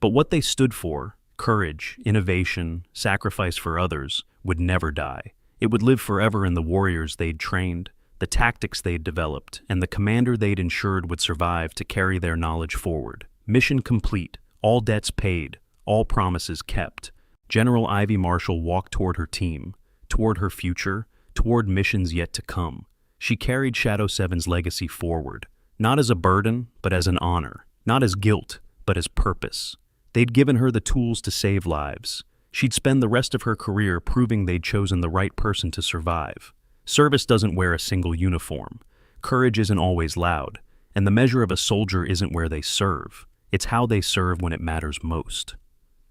But what they stood for, courage, innovation, sacrifice for others, would never die. It would live forever in the warriors they'd trained, the tactics they'd developed, and the commander they'd ensured would survive to carry their knowledge forward. Mission complete, all debts paid, all promises kept. General Ivy Marshall walked toward her team, toward her future, toward missions yet to come. She carried Shadow 7's legacy forward, not as a burden, but as an honor, not as guilt, but as purpose. They'd given her the tools to save lives. She'd spend the rest of her career proving they'd chosen the right person to survive. Service doesn't wear a single uniform. Courage isn't always loud, and the measure of a soldier isn't where they serve. It's how they serve when it matters most.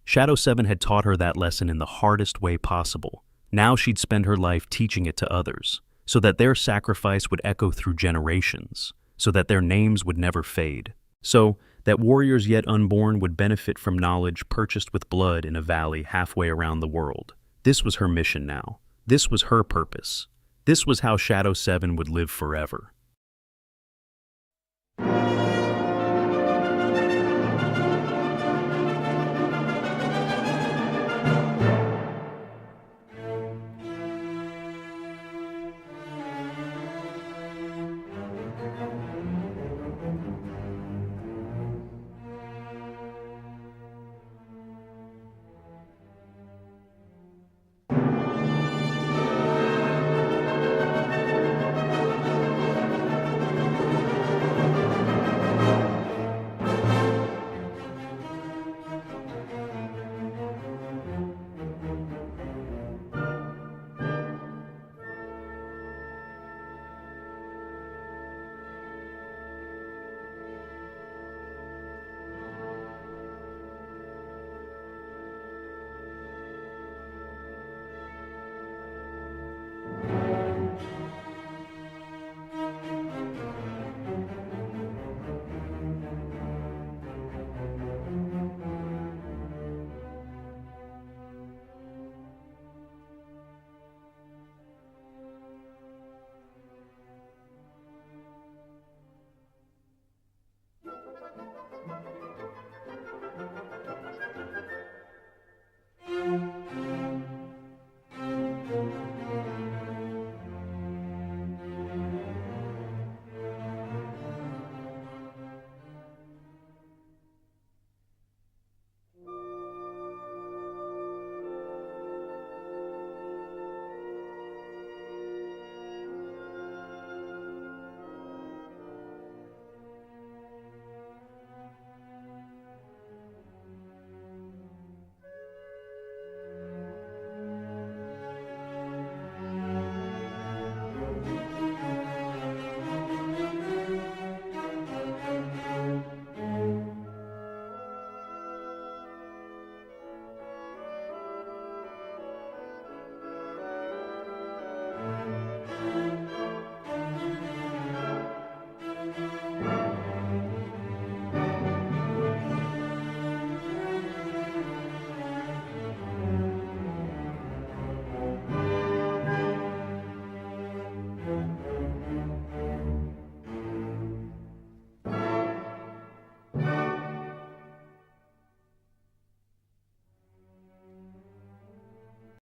Shadow 7 had taught her that lesson in the hardest way possible. Now she'd spend her life teaching it to others, so that their sacrifice would echo through generations, so that their names would never fade, so that warriors yet unborn would benefit from knowledge purchased with blood in a valley halfway around the world. This was her mission now. This was her purpose. This was how Shadow 7 would live forever.